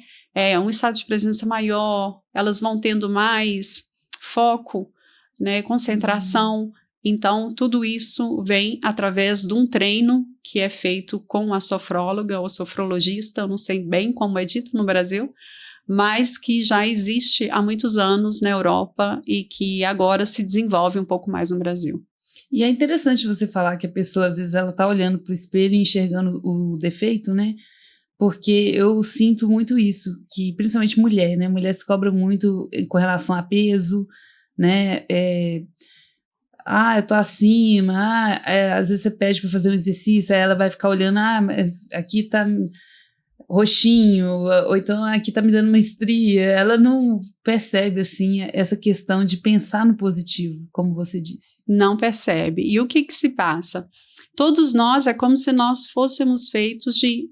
Um estado de presença maior, elas vão tendo mais foco, né? Concentração. Então, tudo isso vem através de um treino que é feito com a sofróloga ou sofrologista, eu não sei bem como é dito no Brasil, mas que já existe há muitos anos na Europa e que agora se desenvolve um pouco mais no Brasil. E é interessante você falar que a pessoa, às vezes, ela tá olhando para o espelho e enxergando o defeito, né? Porque eu sinto muito isso, que principalmente mulher, né? Mulher se cobra muito com relação a peso, né? Eu tô acima, às vezes você pede para fazer um exercício, aí ela vai ficar olhando, mas aqui tá roxinho, ou então aqui tá me dando uma estria. Ela não percebe, assim, essa questão de pensar no positivo, como você disse. Não percebe. E o que se passa? Todos nós, é como se nós fôssemos feitos de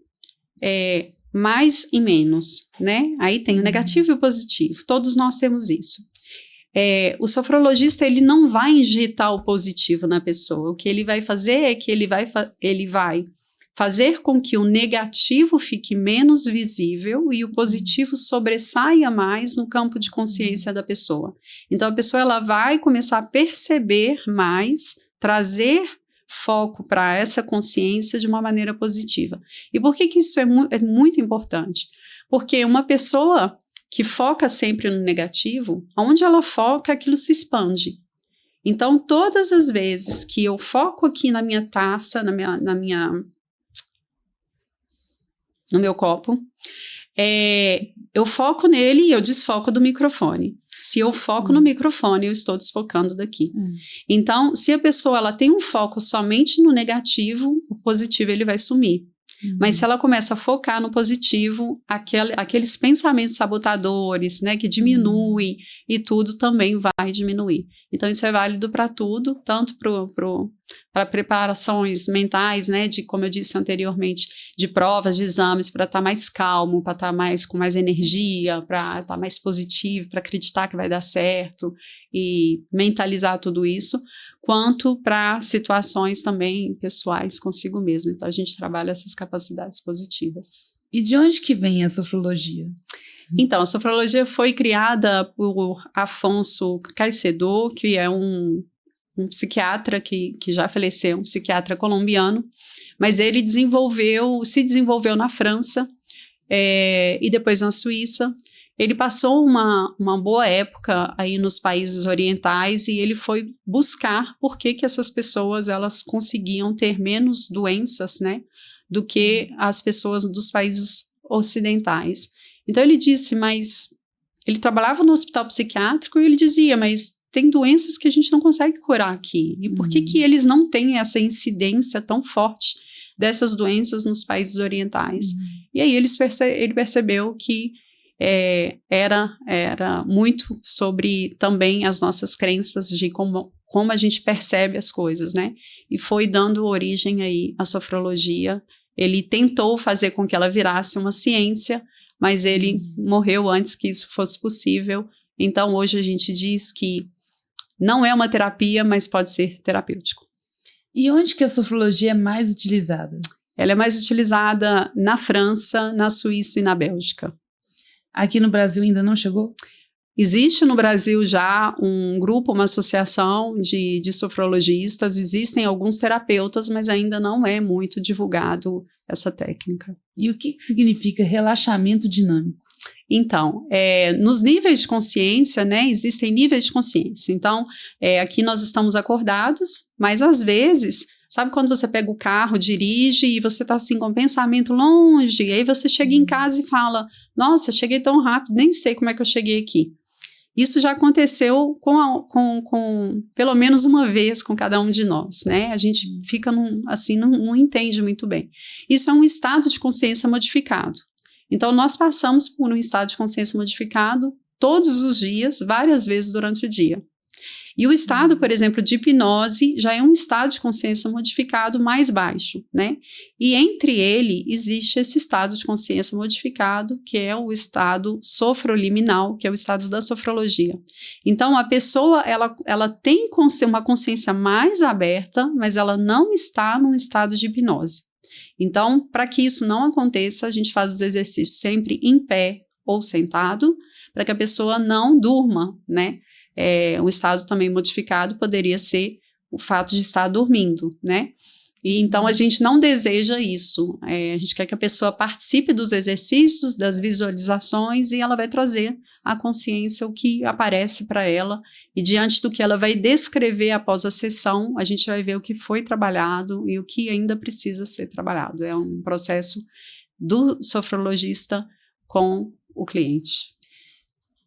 mais e menos, né? Aí tem o negativo e o positivo. Todos nós temos isso. O sofrologista, ele não vai injetar o positivo na pessoa. O que ele vai fazer é que ele vai fazer com que o negativo fique menos visível e o positivo sobressaia mais no campo de consciência da pessoa. Então, a pessoa ela vai começar a perceber mais, trazer foco para essa consciência de uma maneira positiva. E por que isso é muito importante? Porque uma pessoa que foca sempre no negativo, onde ela foca, aquilo se expande. Então, todas as vezes que eu foco aqui na minha taça, no meu copo, eu foco nele e eu desfoco do microfone. Se eu foco no microfone, eu estou desfocando daqui. Então, se a pessoa ela tem um foco somente no negativo, o positivo ele vai sumir. Mas se ela começa a focar no positivo, aqueles pensamentos sabotadores, né, que diminuem e tudo também vai diminuir. Então isso é válido para tudo, tanto para preparações mentais, né, de, como eu disse anteriormente, de provas, de exames, para estar mais calmo, para estar com mais energia, para estar mais positivo, para acreditar que vai dar certo e mentalizar tudo isso, quanto para situações também pessoais consigo mesmo. Então, a gente trabalha essas capacidades positivas. E de onde que vem a sofrologia? Então, a sofrologia foi criada por Afonso Caicedo, que é um psiquiatra que já faleceu, um psiquiatra colombiano, mas ele se desenvolveu na França e depois na Suíça. Ele passou uma boa época aí nos países orientais e ele foi buscar por que essas pessoas elas conseguiam ter menos doenças, né, do que as pessoas dos países ocidentais. Então ele disse, mas ele trabalhava no hospital psiquiátrico e ele dizia, mas tem doenças que a gente não consegue curar aqui. E por que eles não têm essa incidência tão forte dessas doenças nos países orientais? E aí ele percebeu que era muito sobre também as nossas crenças de como a gente percebe as coisas, né? E foi dando origem aí à sofrologia. Ele tentou fazer com que ela virasse uma ciência, mas ele morreu antes que isso fosse possível. Então, hoje a gente diz que não é uma terapia, mas pode ser terapêutico. E onde que a sofrologia é mais utilizada? Ela é mais utilizada na França, na Suíça e na Bélgica. Aqui no Brasil ainda não chegou? Existe no Brasil já um grupo, uma associação de sofrologistas, existem alguns terapeutas, mas ainda não é muito divulgado essa técnica. E o que significa relaxamento dinâmico? Então, nos níveis de consciência, né, existem níveis de consciência. Então, aqui nós estamos acordados, mas às vezes, sabe quando você pega o carro, dirige e você está assim com o pensamento longe, e aí você chega em casa e fala, nossa, cheguei tão rápido, nem sei como é que eu cheguei aqui. Isso já aconteceu com pelo menos uma vez com cada um de nós, né? A gente fica não entende muito bem. Isso é um estado de consciência modificado. Então, nós passamos por um estado de consciência modificado todos os dias, várias vezes durante o dia. E o estado, por exemplo, de hipnose já é um estado de consciência modificado mais baixo, né? E entre ele existe esse estado de consciência modificado, que é o estado sofroliminal, que é o estado da sofrologia. Então, a pessoa, ela tem uma consciência mais aberta, mas ela não está num estado de hipnose. Então, para que isso não aconteça, a gente faz os exercícios sempre em pé ou sentado, para que a pessoa não durma, né? Um estado também modificado poderia ser o fato de estar dormindo, né? E então a gente não deseja isso. A gente quer que a pessoa participe dos exercícios, das visualizações, e ela vai trazer à consciência o que aparece para ela, e diante do que ela vai descrever após a sessão, a gente vai ver o que foi trabalhado e o que ainda precisa ser trabalhado. É um processo do sofrologista com o cliente.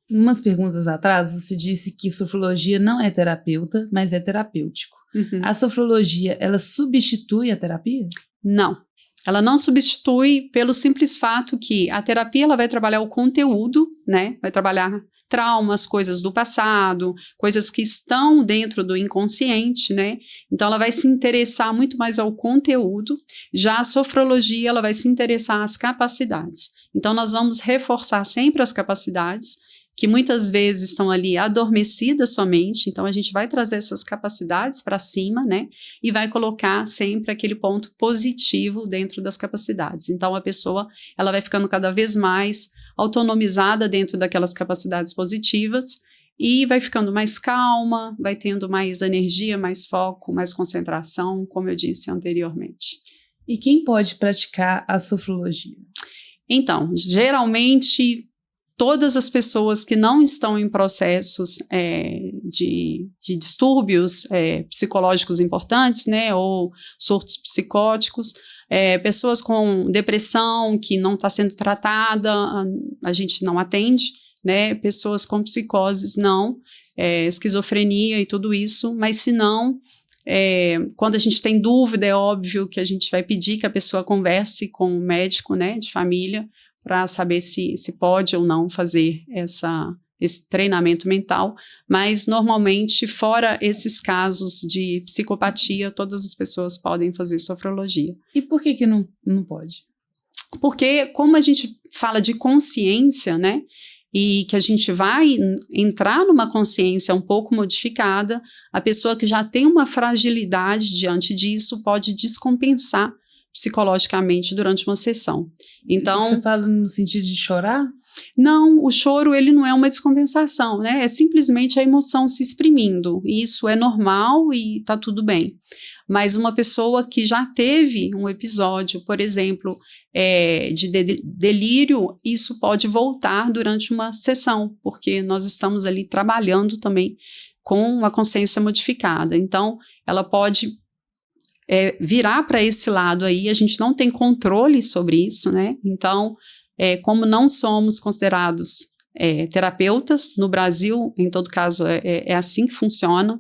Umas perguntas atrás, você disse que sofrologia não é terapeuta, mas é terapêutico. Uhum. A sofrologia, ela substitui a terapia? Não. Ela não substitui pelo simples fato que a terapia ela vai trabalhar o conteúdo, né? Vai trabalhar traumas, coisas do passado, coisas que estão dentro do inconsciente, né? Então ela vai se interessar muito mais ao conteúdo. Já a sofrologia ela vai se interessar às capacidades. Então nós vamos reforçar sempre as capacidades, que muitas vezes estão ali adormecidas somente, então a gente vai trazer essas capacidades para cima, né, e vai colocar sempre aquele ponto positivo dentro das capacidades. Então a pessoa, ela vai ficando cada vez mais autonomizada dentro daquelas capacidades positivas e vai ficando mais calma, vai tendo mais energia, mais foco, mais concentração, como eu disse anteriormente. E quem pode praticar a sofrologia? Então, geralmente todas as pessoas que não estão em processos de distúrbios psicológicos importantes, né, ou surtos psicóticos, pessoas com depressão que não está sendo tratada, a gente não atende, né, pessoas com psicoses não, esquizofrenia e tudo isso, mas se não, quando a gente tem dúvida, é óbvio que a gente vai pedir que a pessoa converse com o médico, né, de família, para saber se pode ou não fazer esse treinamento mental, mas normalmente, fora esses casos de psicopatia, todas as pessoas podem fazer sofrologia. E por que não pode? Porque como a gente fala de consciência, né, e que a gente vai entrar numa consciência um pouco modificada, a pessoa que já tem uma fragilidade diante disso pode descompensar psicologicamente durante uma sessão. Então, você fala no sentido de chorar? Não, o choro ele não é uma descompensação, né? É simplesmente a emoção se exprimindo. E isso é normal e tá tudo bem. Mas uma pessoa que já teve um episódio, por exemplo, de delírio, isso pode voltar durante uma sessão, porque nós estamos ali trabalhando também com uma consciência modificada. Então, ela pode virar para esse lado aí, a gente não tem controle sobre isso, né? Então, como não somos considerados terapeutas, no Brasil, em todo caso, é assim que funciona.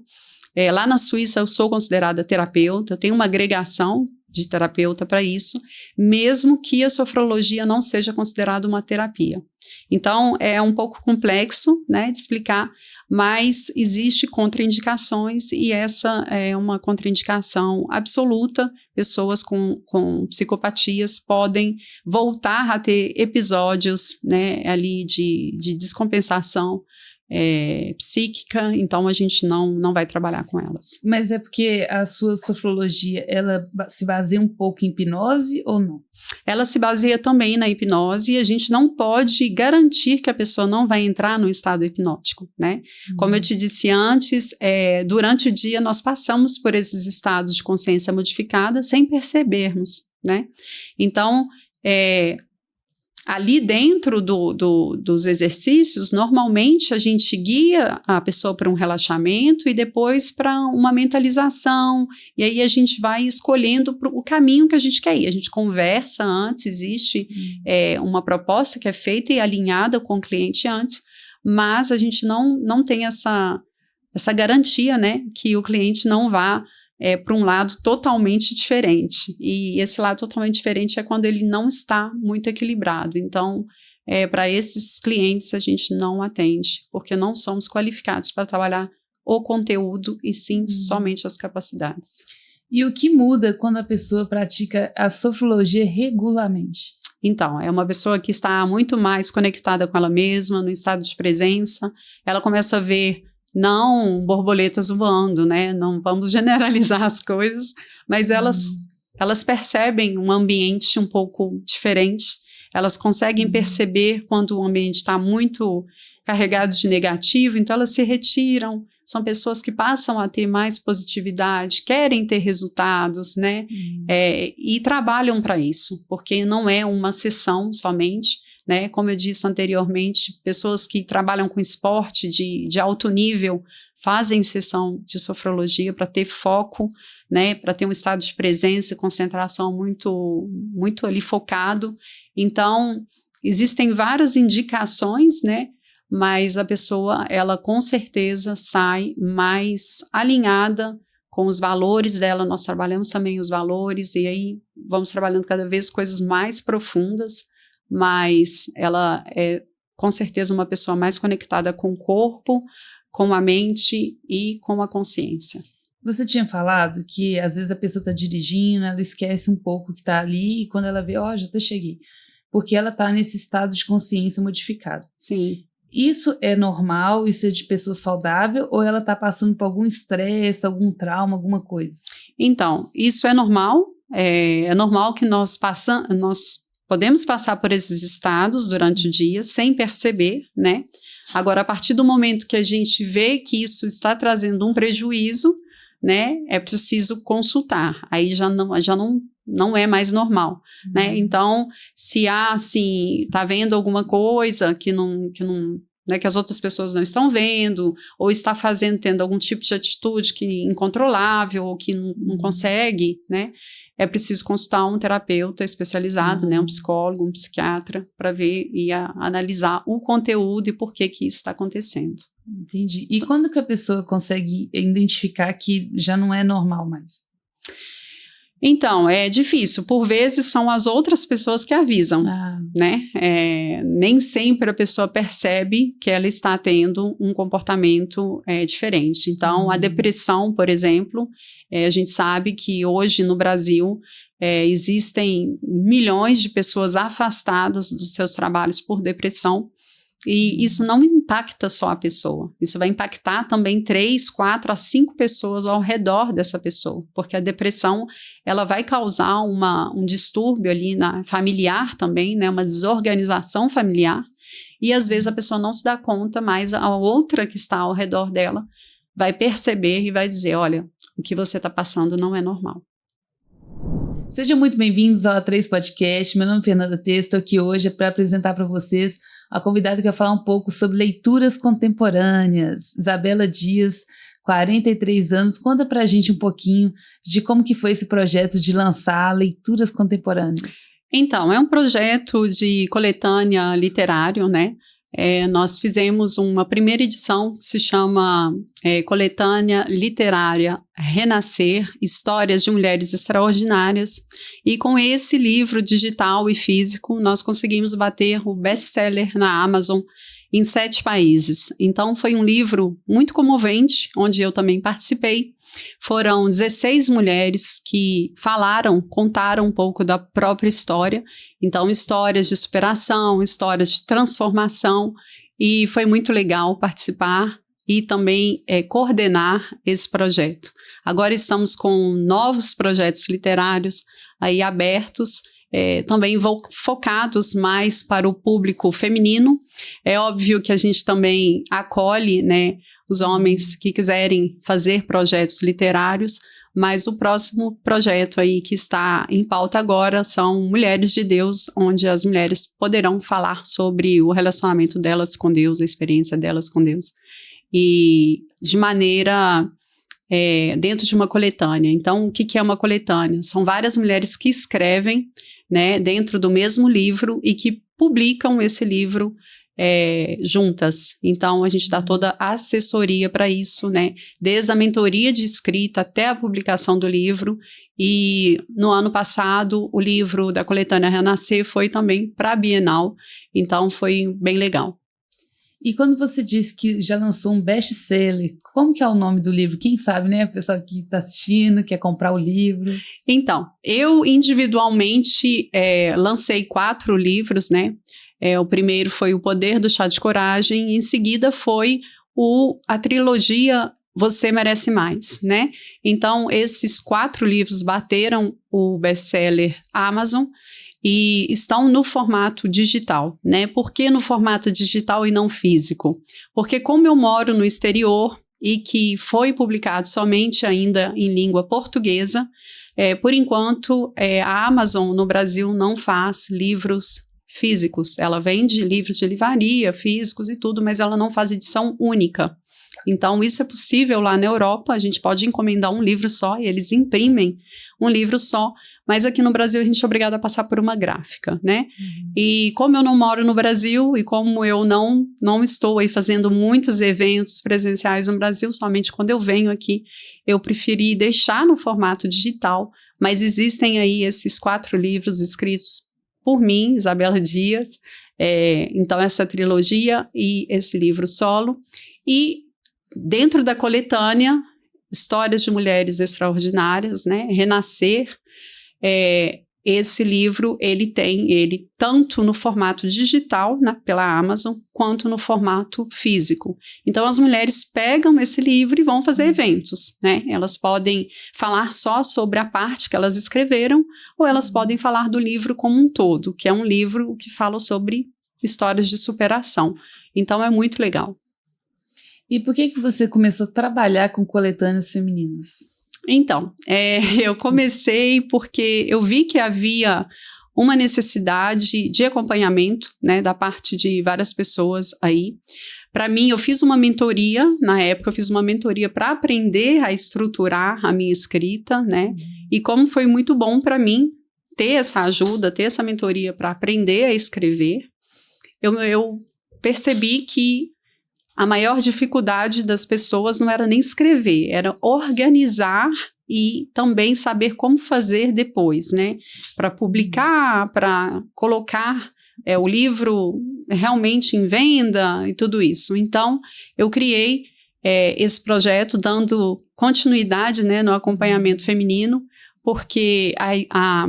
Lá na Suíça, eu sou considerada terapeuta, eu tenho uma agregação de terapeuta para isso, mesmo que a sofrologia não seja considerada uma terapia. Então, é um pouco complexo, né, de explicar, mas existe contraindicações e essa é uma contraindicação absoluta. Pessoas com psicopatias podem voltar a ter episódios, né, ali de descompensação psíquica, então a gente não vai trabalhar com elas. Mas é porque a sua sofrologia, ela se baseia um pouco em hipnose ou não? Ela se baseia também na hipnose e a gente não pode garantir que a pessoa não vai entrar no estado hipnótico, né? Como eu te disse antes, durante o dia nós passamos por esses estados de consciência modificada sem percebermos, né? Então, ali dentro dos exercícios, normalmente a gente guia a pessoa para um relaxamento e depois para uma mentalização, e aí a gente vai escolhendo o caminho que a gente quer ir. A gente conversa antes, existe uma proposta que é feita e alinhada com o cliente antes, mas a gente não tem essa garantia, né, que o cliente não vá para um lado totalmente diferente, e esse lado totalmente diferente é quando ele não está muito equilibrado. Então, para esses clientes a gente não atende, porque não somos qualificados para trabalhar o conteúdo e sim somente as capacidades. E o que muda quando a pessoa pratica a sofrologia regularmente? Então, é uma pessoa que está muito mais conectada com ela mesma, no estado de presença, ela começa a ver não borboletas voando, né? Não vamos generalizar as coisas, mas elas percebem um ambiente um pouco diferente, elas conseguem perceber quando o ambiente está muito carregado de negativo, então elas se retiram. São pessoas que passam a ter mais positividade, querem ter resultados, né? E trabalham para isso, porque não é uma sessão somente, né? Como eu disse anteriormente, pessoas que trabalham com esporte de alto nível fazem sessão de sofrologia para ter foco, né? Para ter um estado de presença e concentração muito, muito ali focado. Então, existem várias indicações, né? Mas a pessoa, ela com certeza sai mais alinhada com os valores dela. Nós trabalhamos também os valores e aí vamos trabalhando cada vez coisas mais profundas, mas ela é com certeza uma pessoa mais conectada com o corpo, com a mente e com a consciência. Você tinha falado que às vezes a pessoa está dirigindo, ela esquece um pouco que está ali e quando ela vê, já até cheguei, porque ela está nesse estado de consciência modificado. Sim. Isso é normal? Isso é de pessoa saudável? Ou ela está passando por algum estresse, algum trauma, alguma coisa? Então, isso é normal. É normal que nós podemos passar por esses estados durante o dia sem perceber, né? Agora, a partir do momento que a gente vê que isso está trazendo um prejuízo, né? É preciso consultar. Aí já não é mais normal, né? Então, se tá vendo alguma coisa que né, que as outras pessoas não estão vendo, ou está tendo algum tipo de atitude incontrolável, ou que não consegue, né? É preciso consultar um terapeuta especializado, né, um psicólogo, um psiquiatra, para ver e analisar o conteúdo e por que isso está acontecendo. Entendi. E quando que a pessoa consegue identificar que já não é normal mais? Então, é difícil. Por vezes são as outras pessoas que avisam, né? Nem sempre a pessoa percebe que ela está tendo um comportamento diferente. Então, a depressão, por exemplo, a gente sabe que hoje no Brasil existem milhões de pessoas afastadas dos seus trabalhos por depressão. E isso não impacta só a pessoa, isso vai impactar também 3, 4 a 5 pessoas ao redor dessa pessoa, porque a depressão, ela vai causar um distúrbio ali familiar também, né, uma desorganização familiar, e às vezes a pessoa não se dá conta, mas a outra que está ao redor dela vai perceber e vai dizer, olha, o que você está passando não é normal. Sejam muito bem-vindos ao A3 Podcast, meu nome é Fernanda Tê, estou aqui hoje para apresentar para vocês a convidada que vai falar um pouco sobre leituras contemporâneas, Isabela Dias, 43 anos. Conta pra gente um pouquinho de como que foi esse projeto de lançar leituras contemporâneas. Então, é um projeto de coletânea literário, né? nós fizemos uma primeira edição que se chama Coletânea Literária Renascer, Histórias de Mulheres Extraordinárias, e com esse livro digital e físico nós conseguimos bater o best-seller na Amazon em 7 países. Então foi um livro muito comovente, onde eu também participei. Foram 16 mulheres que contaram um pouco da própria história, então histórias de superação, histórias de transformação, e foi muito legal participar e também coordenar esse projeto. Agora estamos com novos projetos literários aí abertos, também focados mais para o público feminino. É óbvio que a gente também acolhe, né, os homens que quiserem fazer projetos literários, mas o próximo projeto aí que está em pauta agora são Mulheres de Deus, onde as mulheres poderão falar sobre o relacionamento delas com Deus, a experiência delas com Deus, e de maneira dentro de uma coletânea. Então, o que é uma coletânea? São várias mulheres que escrevem, né, dentro do mesmo livro e que publicam esse livro juntas. Então, a gente dá toda a assessoria para isso, né? Desde a mentoria de escrita até a publicação do livro. E no ano passado, o livro da Coletânea Renascer foi também para a Bienal. Então, foi bem legal. E quando você disse que já lançou um best-seller, como que é o nome do livro? Quem sabe, né? O pessoal que está assistindo, quer comprar o livro. Então, eu individualmente lancei 4 livros, né? O primeiro foi O Poder do Chá de Coragem, em seguida foi a trilogia Você Merece Mais, né? Então, esses 4 livros bateram o best-seller Amazon e estão no formato digital, né? Por que no formato digital e não físico? Porque como eu moro no exterior e que foi publicado somente ainda em língua portuguesa, por enquanto a Amazon no Brasil não faz livros físicos. Ela vende livros de livraria, físicos e tudo, mas ela não faz edição única. Então, isso é possível lá na Europa, a gente pode encomendar um livro só e eles imprimem um livro só, mas aqui no Brasil a gente é obrigado a passar por uma gráfica, né? E como eu não moro no Brasil e como eu não estou aí fazendo muitos eventos presenciais no Brasil, somente quando eu venho aqui, eu preferi deixar no formato digital, mas existem aí esses 4 livros escritos por mim, Isabela Dias, então essa trilogia e esse livro solo, e dentro da coletânea, Histórias de Mulheres Extraordinárias, né, Renascer, esse livro, ele tanto no formato digital, né, pela Amazon, quanto no formato físico. Então, as mulheres pegam esse livro e vão fazer eventos, né? Elas podem falar só sobre a parte que elas escreveram, ou elas podem falar do livro como um todo, que é um livro que fala sobre histórias de superação. Então, é muito legal. E por que você começou a trabalhar com coletâneas femininas? Então, eu comecei porque eu vi que havia uma necessidade de acompanhamento, né, da parte de várias pessoas aí. Para mim, eu fiz uma mentoria, na época eu fiz uma mentoria para aprender a estruturar a minha escrita, né, e como foi muito bom para mim ter essa ajuda, ter essa mentoria para aprender a escrever, eu percebi que a maior dificuldade das pessoas não era nem escrever, era organizar e também saber como fazer depois, né? Para publicar, para colocar o livro realmente em venda e tudo isso. Então, eu criei esse projeto dando continuidade, né, no acompanhamento feminino, porque a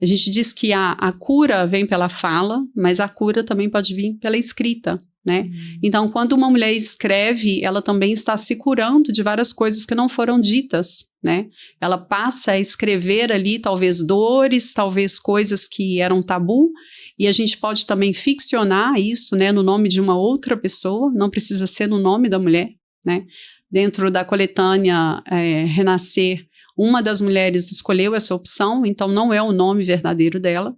gente diz que a cura vem pela fala, mas a cura também pode vir pela escrita, né? Então, quando uma mulher escreve, ela também está se curando de várias coisas que não foram ditas, né? Ela passa a escrever ali, talvez dores, talvez coisas que eram tabu, e a gente pode também ficcionar isso, né, no nome de uma outra pessoa, não precisa ser no nome da mulher, né? Dentro da coletânea Renascer, uma das mulheres escolheu essa opção, então não é o nome verdadeiro dela,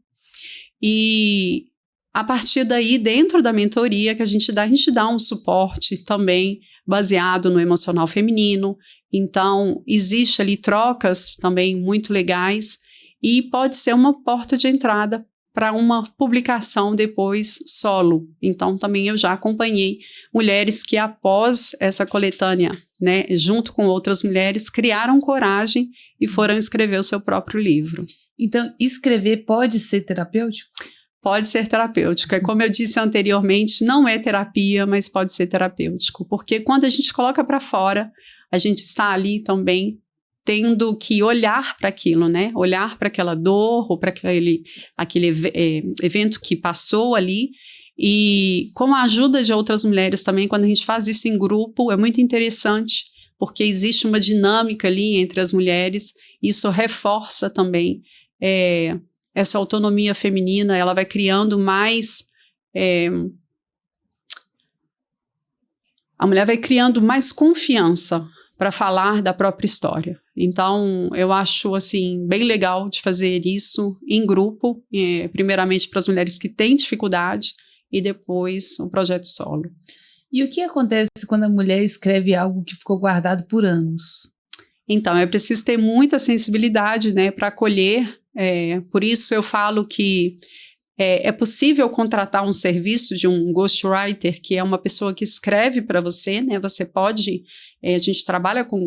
e a partir daí, dentro da mentoria que a gente dá um suporte também baseado no emocional feminino. Então, existe ali trocas também muito legais e pode ser uma porta de entrada para uma publicação depois solo. Então, também eu já acompanhei mulheres que, após essa coletânea, né, junto com outras mulheres, criaram coragem e foram escrever o seu próprio livro. Então, escrever pode ser terapêutico? Pode ser terapêutico. É como eu disse anteriormente, não é terapia, mas pode ser terapêutico. Porque quando a gente coloca para fora, a gente está ali também tendo que olhar para aquilo, né? Olhar para aquela dor ou para aquele evento que passou ali. E com a ajuda de outras mulheres também, quando a gente faz isso em grupo, é muito interessante, porque existe uma dinâmica ali entre as mulheres. Isso reforça também essa autonomia feminina, ela vai criando mais... a mulher vai criando mais confiança para falar da própria história. Então, eu acho, assim, bem legal de fazer isso em grupo, primeiramente para as mulheres que têm dificuldade e depois o projeto solo. E o que acontece quando a mulher escreve algo que ficou guardado por anos? Então, é preciso ter muita sensibilidade, né, para acolher. Por isso eu falo que é possível contratar um serviço de um ghostwriter, que é uma pessoa que escreve para você, né? Você pode, a gente trabalha com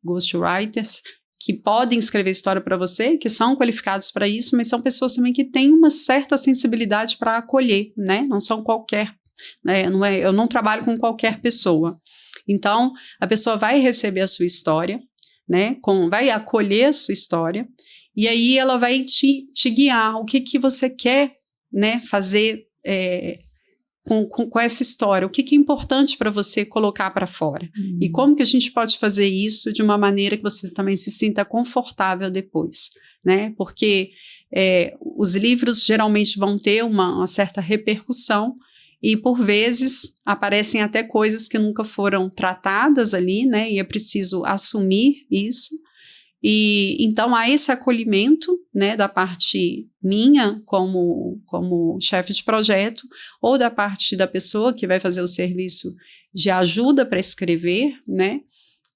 ghostwriters que podem escrever história para você, que são qualificados para isso, mas são pessoas também que têm uma certa sensibilidade para acolher, né? Não são qualquer, né? Eu não trabalho com qualquer pessoa. Então, a pessoa vai receber a sua história, né? Vai acolher a sua história, e aí ela vai te guiar, o que você quer, né, fazer com essa história, o que é importante para você colocar para fora, e como que a gente pode fazer isso de uma maneira que você também se sinta confortável depois, né, porque os livros geralmente vão ter uma certa repercussão, e por vezes aparecem até coisas que nunca foram tratadas ali, né, e é preciso assumir isso. E então há esse acolhimento, né, da parte minha como chefe de projeto, ou da parte da pessoa que vai fazer o serviço de ajuda para escrever, né,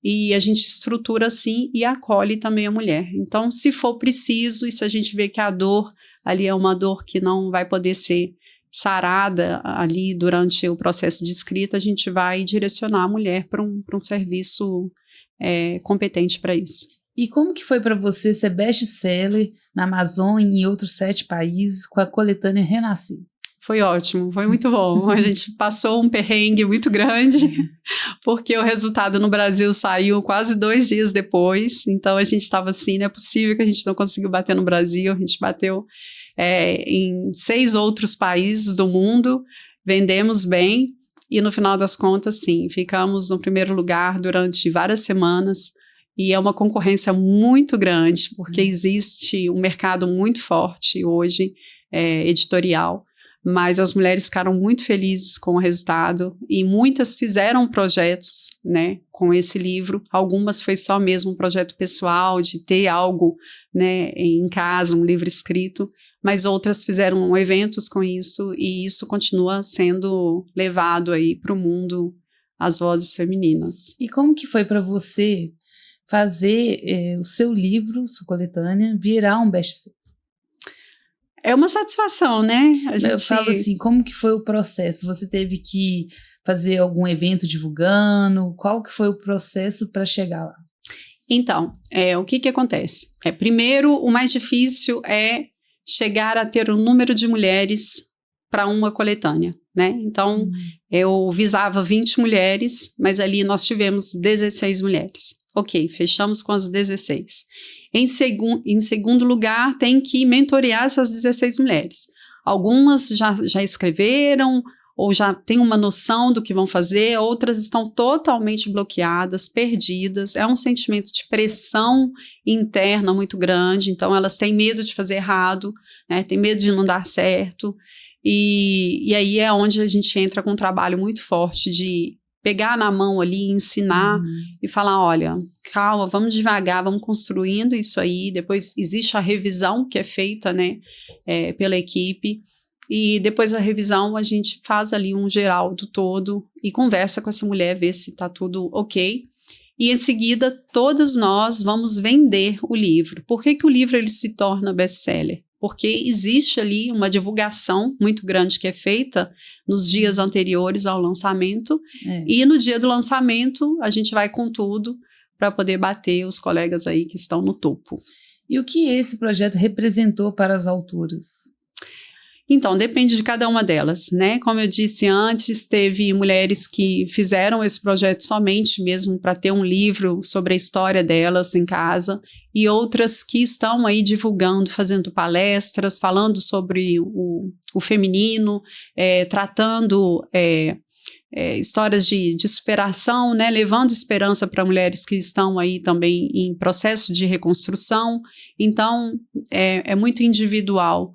e a gente estrutura assim e acolhe também a mulher. Então, se for preciso, e se a gente vê que a dor ali é uma dor que não vai poder ser sarada ali durante o processo de escrita, a gente vai direcionar a mulher para um serviço competente para isso. E como que foi para você ser best-seller na Amazon e em outros 7 países com a coletânea Renascer? Foi ótimo, foi muito bom. A gente passou um perrengue muito grande, porque o resultado no Brasil saiu quase 2 dias depois. Então a gente estava assim, não é possível que a gente não conseguiu bater no Brasil. A gente bateu em 6 outros países do mundo, vendemos bem e no final das contas, sim, ficamos no primeiro lugar durante várias semanas. E é uma concorrência muito grande, porque existe um mercado muito forte hoje, editorial, mas as mulheres ficaram muito felizes com o resultado e muitas fizeram projetos, né, com esse livro. Algumas foi só mesmo um projeto pessoal, de ter algo, né, em casa, um livro escrito, mas outras fizeram eventos com isso e isso continua sendo levado aí para o mundo, as vozes femininas. E como que foi para você fazer o seu livro, sua coletânea, virar um best-seller? É uma satisfação, né? Eu falo assim, como que foi o processo? Você teve que fazer algum evento divulgando? Qual que foi o processo para chegar lá? Então, o que acontece? Primeiro, o mais difícil é chegar a ter um número de mulheres para uma coletânea, né? Então, eu visava 20 mulheres, mas ali nós tivemos 16 mulheres. Ok, fechamos com as 16. Em segundo lugar, tem que mentorear essas 16 mulheres. Algumas já escreveram ou já têm uma noção do que vão fazer, outras estão totalmente bloqueadas, perdidas. É um sentimento de pressão interna muito grande, então elas têm medo de fazer errado, né? Têm medo de não dar certo. E aí é onde a gente entra com um trabalho muito forte de pegar na mão ali, ensinar e falar, olha, calma, vamos devagar, vamos construindo isso aí. Depois existe a revisão que é feita, né, pela equipe, e depois da revisão a gente faz ali um geral do todo e conversa com essa mulher, ver se está tudo ok. E em seguida, todas nós vamos vender o livro. Por que o livro ele se torna best-seller? porque existe ali uma divulgação muito grande que é feita nos dias anteriores ao lançamento, e no dia do lançamento a gente vai com tudo para poder bater os colegas aí que estão no topo. E o que esse projeto representou para as autoras? Então, depende de cada uma delas, né? Como eu disse antes, teve mulheres que fizeram esse projeto somente mesmo para ter um livro sobre a história delas em casa, e outras que estão aí divulgando, fazendo palestras, falando sobre o feminino, tratando histórias de superação, né? Levando esperança para mulheres que estão aí também em processo de reconstrução. Então, é muito individual.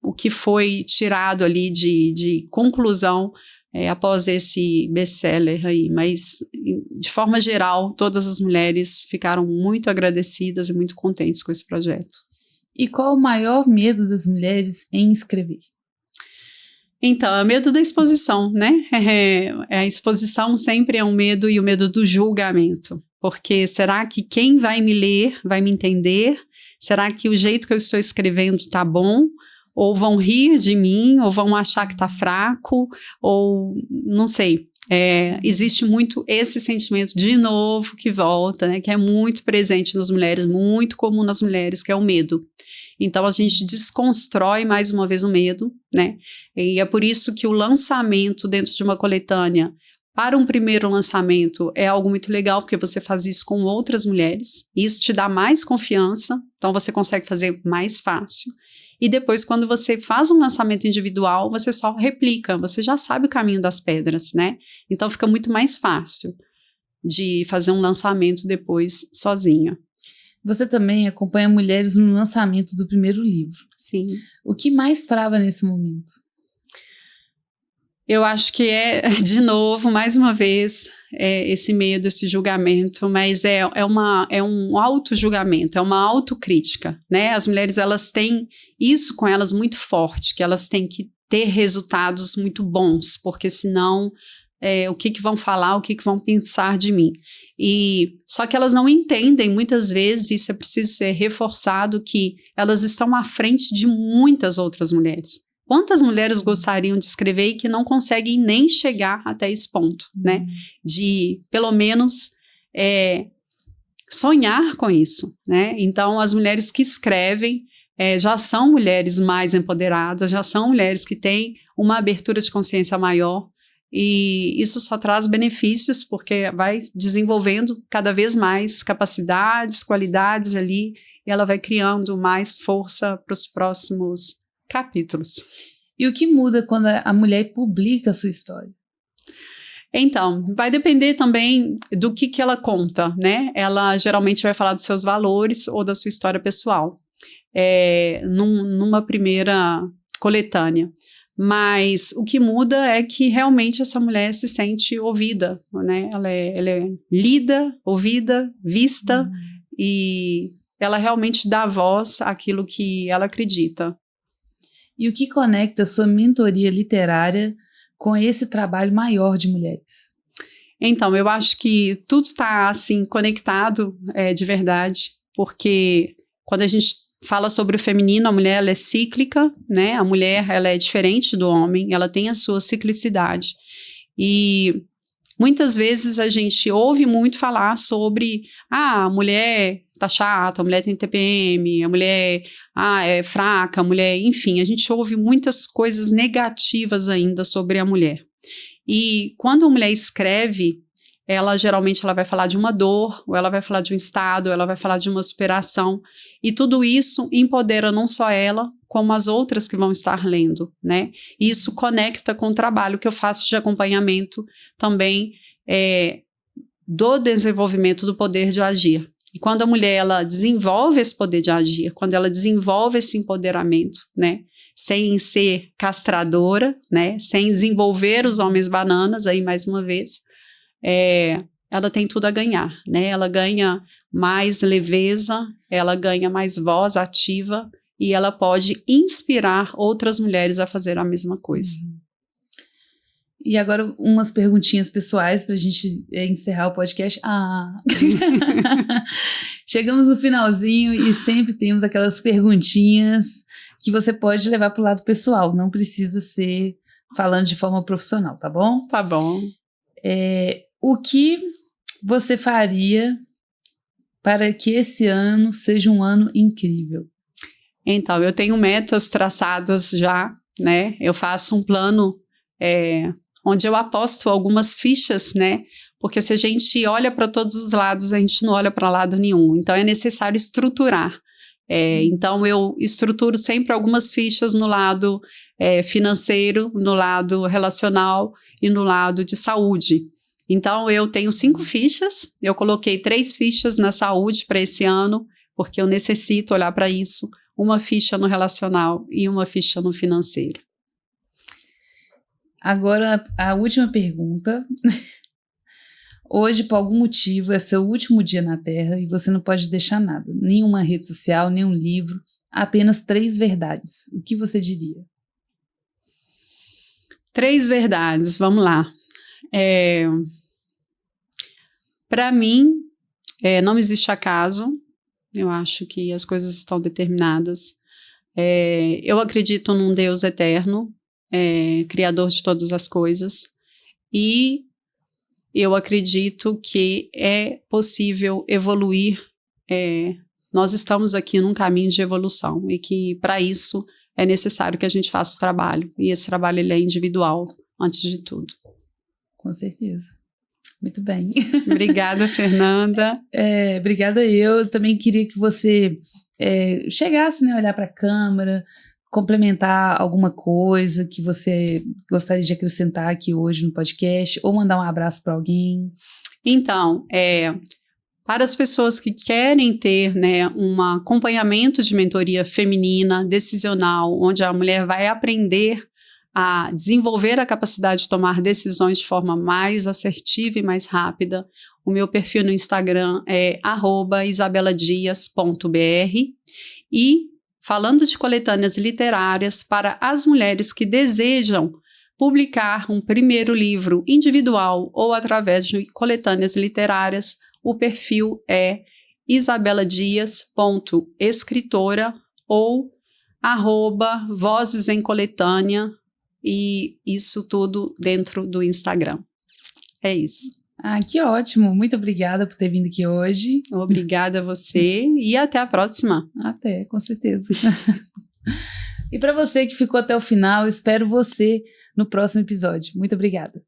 O que foi tirado ali de conclusão após esse best-seller aí, mas de forma geral, todas as mulheres ficaram muito agradecidas e muito contentes com esse projeto. E qual o maior medo das mulheres em escrever? Então, é o medo da exposição, né? A exposição sempre é um medo, e o medo do julgamento, porque será que quem vai me ler vai me entender? Será que o jeito que eu estou escrevendo está bom? Ou vão rir de mim, ou vão achar que está fraco, ou não sei. Existe muito esse sentimento de novo que volta, né, que é muito presente nas mulheres, muito comum nas mulheres, que é o medo. Então a gente desconstrói mais uma vez o medo, né? E é por isso que o lançamento dentro de uma coletânea, para um primeiro lançamento, é algo muito legal, porque você faz isso com outras mulheres, e isso te dá mais confiança, então você consegue fazer mais fácil. E depois, quando você faz um lançamento individual, você só replica, você já sabe o caminho das pedras, né? Então fica muito mais fácil de fazer um lançamento depois sozinha. Você também acompanha mulheres no lançamento do primeiro livro. Sim. O que mais trava nesse momento? Eu acho que de novo, mais uma vez, esse medo, esse julgamento, mas é um auto-julgamento, é uma autocrítica, né? As mulheres, elas têm isso com elas muito forte, que elas têm que ter resultados muito bons, porque senão o que vão falar, o que vão pensar de mim. Só que elas não entendem, muitas vezes, isso é preciso ser reforçado, que elas estão à frente de muitas outras mulheres. Quantas mulheres gostariam de escrever e que não conseguem nem chegar até esse ponto, né? De, pelo menos, sonhar com isso, né? Então, as mulheres que escrevem já são mulheres mais empoderadas, já são mulheres que têm uma abertura de consciência maior, e isso só traz benefícios, porque vai desenvolvendo cada vez mais capacidades, qualidades ali, e ela vai criando mais força para os próximos capítulos. E o que muda quando a mulher publica a sua história? Então, vai depender também do que ela conta, né? Ela geralmente vai falar dos seus valores ou da sua história pessoal, numa primeira coletânea. Mas o que muda é que realmente essa mulher se sente ouvida, né? Ela é lida, ouvida, vista, e ela realmente dá voz àquilo que ela acredita. E o que conecta a sua mentoria literária com esse trabalho maior de mulheres? Então, eu acho que tudo está assim conectado de verdade, porque quando a gente fala sobre o feminino, a mulher ela é cíclica, né? A mulher ela é diferente do homem, ela tem a sua ciclicidade. E muitas vezes a gente ouve muito falar sobre a mulher tá chata, a mulher tem TPM, a mulher é fraca, a mulher, enfim, a gente ouve muitas coisas negativas ainda sobre a mulher. E quando a mulher escreve, geralmente ela vai falar de uma dor, ou ela vai falar de um estado, ou ela vai falar de uma superação, e tudo isso empodera não só ela, como as outras que vão estar lendo, né? E isso conecta com o trabalho que eu faço de acompanhamento também do desenvolvimento do poder de agir. E quando a mulher ela desenvolve esse poder de agir, quando ela desenvolve esse empoderamento, né? Sem ser castradora, né? Sem desenvolver os homens bananas, aí mais uma vez, ela tem tudo a ganhar, né? Ela ganha mais leveza, ela ganha mais voz ativa, e ela pode inspirar outras mulheres a fazer a mesma coisa. E agora umas perguntinhas pessoais para a gente encerrar o podcast. Chegamos no finalzinho e sempre temos aquelas perguntinhas que você pode levar para o lado pessoal, não precisa ser falando de forma profissional, tá bom? Tá bom. O que você faria para que esse ano seja um ano incrível? Então, eu tenho metas traçadas já, né? Eu faço um plano onde eu aposto algumas fichas, né? Porque se a gente olha para todos os lados, a gente não olha para lado nenhum. Então, é necessário estruturar. Então, eu estruturo sempre algumas fichas no lado financeiro, no lado relacional e no lado de saúde. Então, eu tenho 5 fichas, eu coloquei 3 fichas na saúde para esse ano, porque eu necessito olhar para isso, uma ficha no relacional e uma ficha no financeiro. Agora, a última pergunta. Hoje, por algum motivo, é seu último dia na Terra e você não pode deixar nada, nenhuma rede social, nenhum livro, apenas 3 verdades. O que você diria? 3 verdades, vamos lá. Para mim, não existe acaso, eu acho que as coisas estão determinadas. Eu acredito num Deus eterno, criador de todas as coisas, e eu acredito que é possível evoluir. Nós estamos aqui num caminho de evolução e que, para isso, é necessário que a gente faça o trabalho. E esse trabalho ele é individual, antes de tudo. Com certeza. Muito bem. Obrigada, Fernanda. Obrigada eu. Também queria que você chegasse, né, olhar para a câmera, complementar alguma coisa que você gostaria de acrescentar aqui hoje no podcast, ou mandar um abraço para alguém. Então, para as pessoas que querem ter, né, um acompanhamento de mentoria feminina, decisional, onde a mulher vai aprender a desenvolver a capacidade de tomar decisões de forma mais assertiva e mais rápida, o meu perfil no Instagram é @isabeladias.br. E falando de coletâneas literárias, para as mulheres que desejam publicar um primeiro livro individual ou através de coletâneas literárias, o perfil é isabeladias.escritora ou @vozes em coletânea, e isso tudo dentro do Instagram. É isso. Que ótimo. Muito obrigada por ter vindo aqui hoje. Obrigada a você e até a próxima. Até, com certeza. E para você que ficou até o final, espero você no próximo episódio. Muito obrigada.